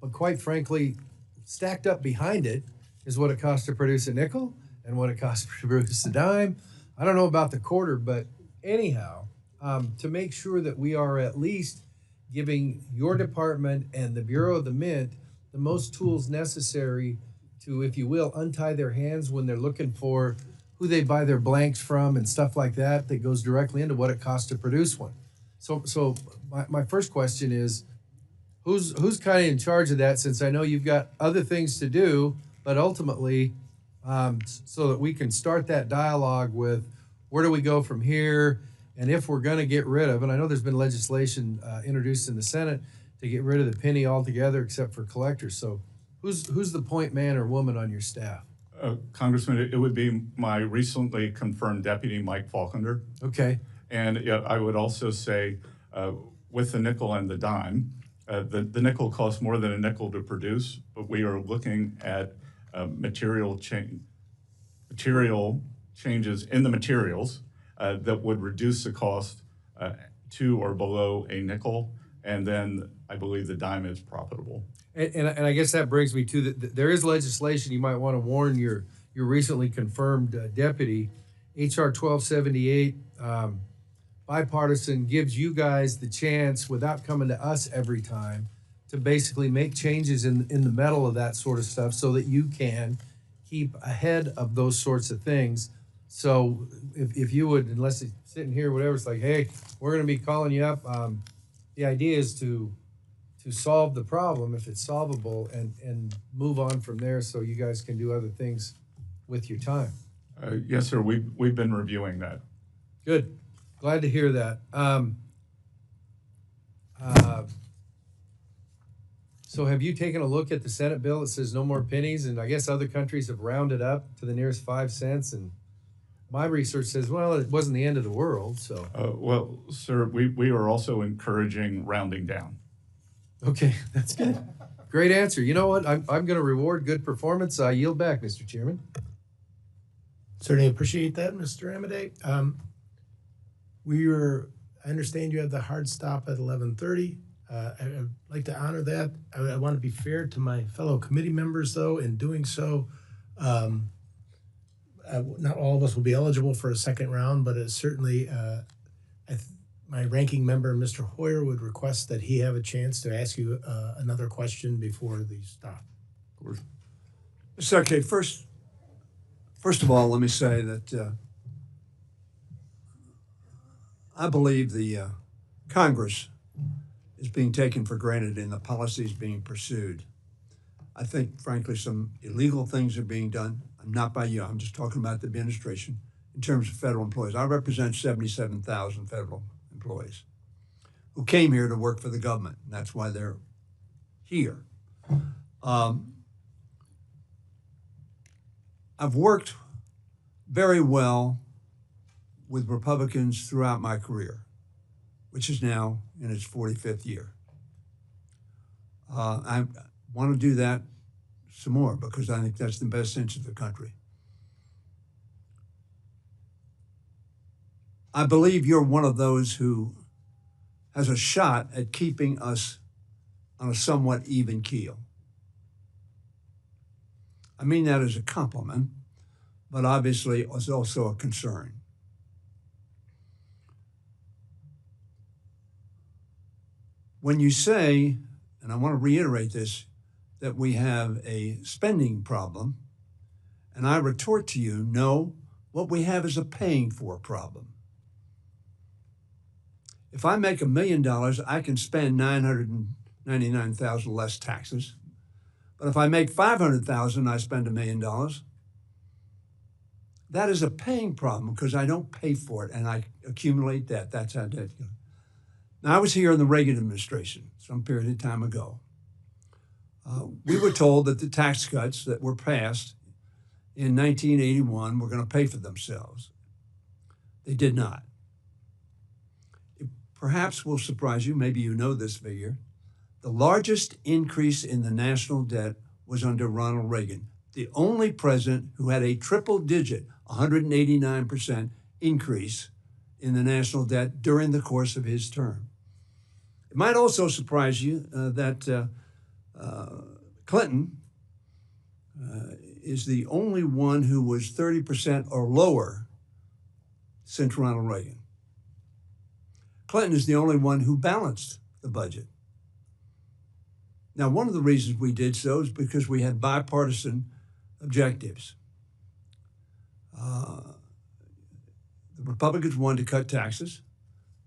But quite frankly, stacked up behind it is what it costs to produce a nickel and what it costs to produce a dime. I don't know about the quarter, but anyhow, to make sure that we are at least giving your department and the Bureau of the Mint the most tools necessary to, if you will, untie their hands when they're looking for who they buy their blanks from and stuff like that, that goes directly into what it costs to produce one. So my first question is, who's kind of in charge of that, since I know you've got other things to do, but ultimately, so that we can start that dialogue with where do we go from here, and if we're going to get rid of, and I know there's been legislation introduced in the Senate to get rid of the penny altogether except for collectors. So who's the point man or woman on your staff? Congressman, it would be my recently confirmed deputy, Mike Faulkner. Okay. And I would also say, with the nickel and the dime, the nickel costs more than a nickel to produce, but we are looking at material changes in the materials that would reduce the cost to or below a nickel, and then I believe the dime is profitable. And I guess that brings me to there is legislation you might want to warn your recently confirmed deputy. HR 1278, bipartisan, gives you guys the chance, without coming to us every time, to basically make changes in the metal of that sort of stuff so that you can keep ahead of those sorts of things. So if you would, unless it's sitting here, whatever, it's like, hey, we're going to be calling you up. The idea is to solve the problem, if it's solvable, and move on from there so you guys can do other things with your time. Yes, sir. We've been reviewing that. Good. Glad to hear that. So have you taken a look at the Senate bill that says no more pennies? And I guess other countries have rounded up to the nearest 5 cents. And my research says, well, it wasn't the end of the world. So well, sir, we are also encouraging rounding down. Okay, that's good. Great answer. You know what? I'm going to reward good performance. I yield back, Mr. Chairman. Certainly appreciate that, Mr. Amade. I understand you have the hard stop at 11:30. I'd like to honor that. I want to be fair to my fellow committee members, though, in doing so. not all of us will be eligible for a second round, but it's certainly my ranking member, Mr. Hoyer, would request that he have a chance to ask you another question before the stop. Mr. Secretary, first of all, let me say that I believe the Congress is being taken for granted in the policies being pursued. I think, frankly, some illegal things are being done. Not by you, I'm just talking about the administration in terms of federal employees. I represent 77,000 federal employees who came here to work for the government, and that's why they're here. I've worked very well with Republicans throughout my career, which is now in its 45th year. I want to do that some more because I think that's the best interest of the country. I believe you're one of those who has a shot at keeping us on a somewhat even keel. I mean that as a compliment, but obviously it's also a concern. When you say, and I want to reiterate this, that we have a spending problem, and I retort to you, no, what we have is a paying for problem. If I make $1 million, I can spend $999,000 less taxes. But if I make $500,000, I spend $1 million. That is a paying problem because I don't pay for it and I accumulate debt. That's how debt goes. Now, I was here in the Reagan administration some period of time ago. We were told that the tax cuts that were passed in 1981 were going to pay for themselves. They did not. It perhaps will surprise you, maybe you know this figure. The largest increase in the national debt was under Ronald Reagan, the only president who had a triple-digit, 189% increase in the national debt during the course of his term. It might also surprise you that Clinton is the only one who was 30% or lower since Ronald Reagan. Clinton is the only one who balanced the budget. Now, one of the reasons we did so is because we had bipartisan objectives. The Republicans wanted to cut taxes,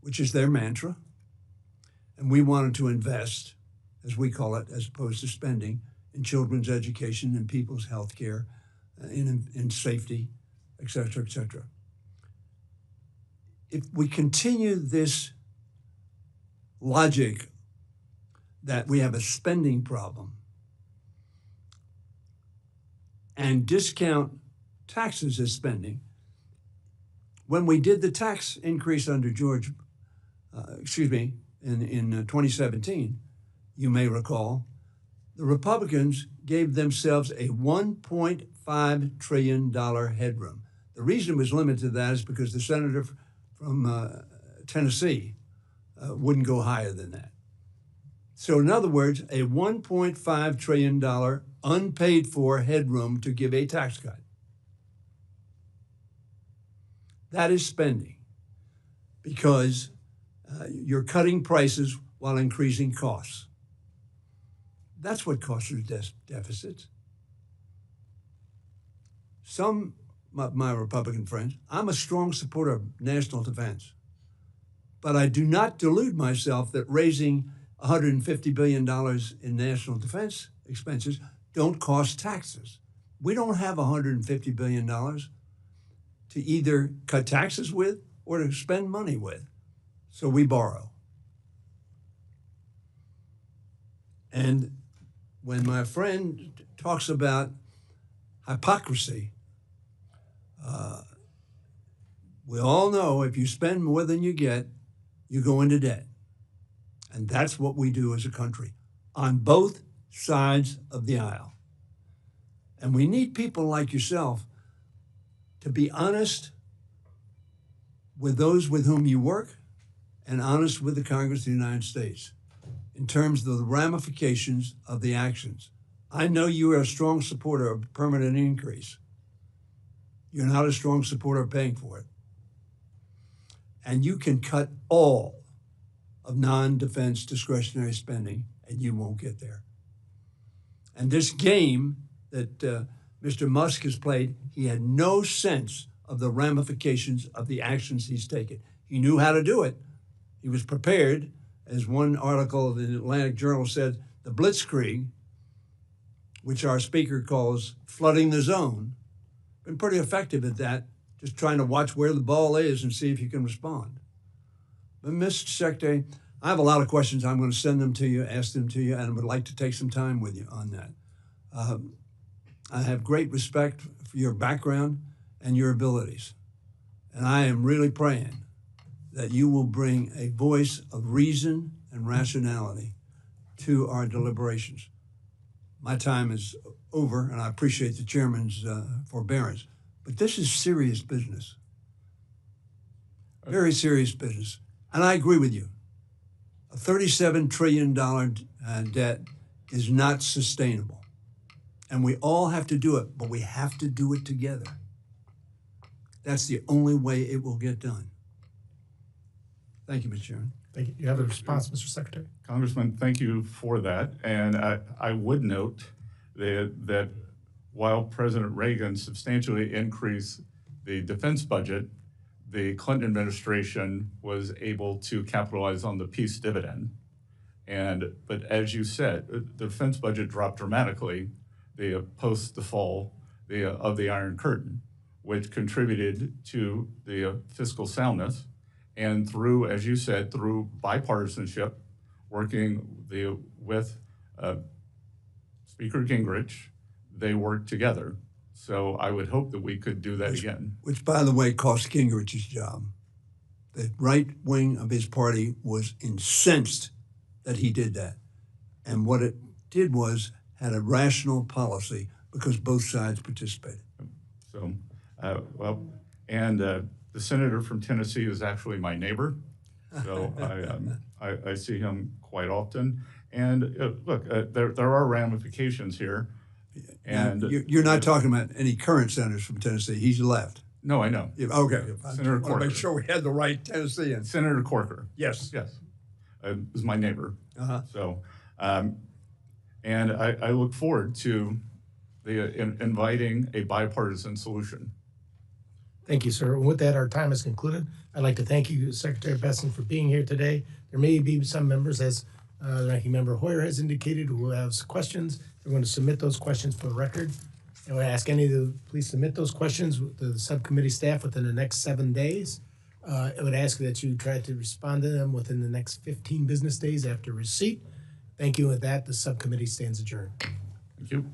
which is their mantra, and we wanted to invest, as we call it, as opposed to spending, in children's education and people's health care, in safety, et cetera, et cetera. If we continue this logic that we have a spending problem and discount taxes as spending, when we did the tax increase under in 2017, you may recall, the Republicans gave themselves a $1.5 trillion headroom. The reason it was limited to that is because the senator from Tennessee wouldn't go higher than that. So in other words, a $1.5 trillion unpaid for headroom to give a tax cut. That is spending because you're cutting prices while increasing costs. That's what causes deficits. Some of my Republican friends, I'm a strong supporter of national defense, but I do not delude myself that raising $150 billion in national defense expenses don't cost taxes. We don't have $150 billion to either cut taxes with or to spend money with. So we borrow. And when my friend talks about hypocrisy, we all know if you spend more than you get, you go into debt. And that's what we do as a country on both sides of the aisle. And we need people like yourself to be honest with those with whom you work and honest with the Congress of the United States in terms of the ramifications of the actions. I know you are a strong supporter of permanent increase. You're not a strong supporter of paying for it. And you can cut all of non-defense discretionary spending, and you won't get there. And this game that Mr. Musk has played, he had no sense of the ramifications of the actions he's taken. He knew how to do it. He was prepared. As one article in the Atlantic Journal said, the blitzkrieg, which our speaker calls flooding the zone, been pretty effective at that, just trying to watch where the ball is and see if you can respond. But Mr. Secretary, I have a lot of questions. I'm going to send them to you, ask them to you, and would like to take some time with you on that. I have great respect for your background and your abilities. And I am really praying that you will bring a voice of reason and rationality to our deliberations. My time is over, and I appreciate the chairman's forbearance. But this is serious business. Very serious business. And I agree with you. A $37 trillion debt is not sustainable. And we all have to do it, but we have to do it together. That's the only way it will get done. Thank you, Mr. Chairman. Thank you. You have a response, Mr. Secretary? Congressman, thank you for that. And I would note that while President Reagan substantially increased the defense budget, the Clinton administration was able to capitalize on the peace dividend. But as you said, the defense budget dropped dramatically post the fall of the Iron Curtain, which contributed to the fiscal soundness. And through, as you said, through bipartisanship, working with Speaker Gingrich, they worked together. So I would hope that we could do that again. Which, by the way, cost Gingrich's job. The right wing of his party was incensed that he did that. And what it did was had a rational policy because both sides participated. So, the senator from Tennessee is actually my neighbor. So I see him quite often. And look, there are ramifications here. And you're not talking about any current senators from Tennessee. He's left. No, I know. Yeah, okay. Senator I want Corker. to make sure we had the right Tennessean. Senator Corker. Yes. Yes. Is my neighbor. Uh-huh. So, and I look forward to inviting a bipartisan solution. Thank you, sir. And with that, our time is concluded. I'd like to thank you, Secretary Bessent, for being here today. There may be some members, as the Ranking Member Hoyer has indicated, who have questions. We're going to submit those questions for the record. And we ask any of the, please submit those questions to the subcommittee staff within the next 7 days. I would ask that you try to respond to them within the next 15 business days after receipt. Thank you. With that, the subcommittee stands adjourned. Thank you.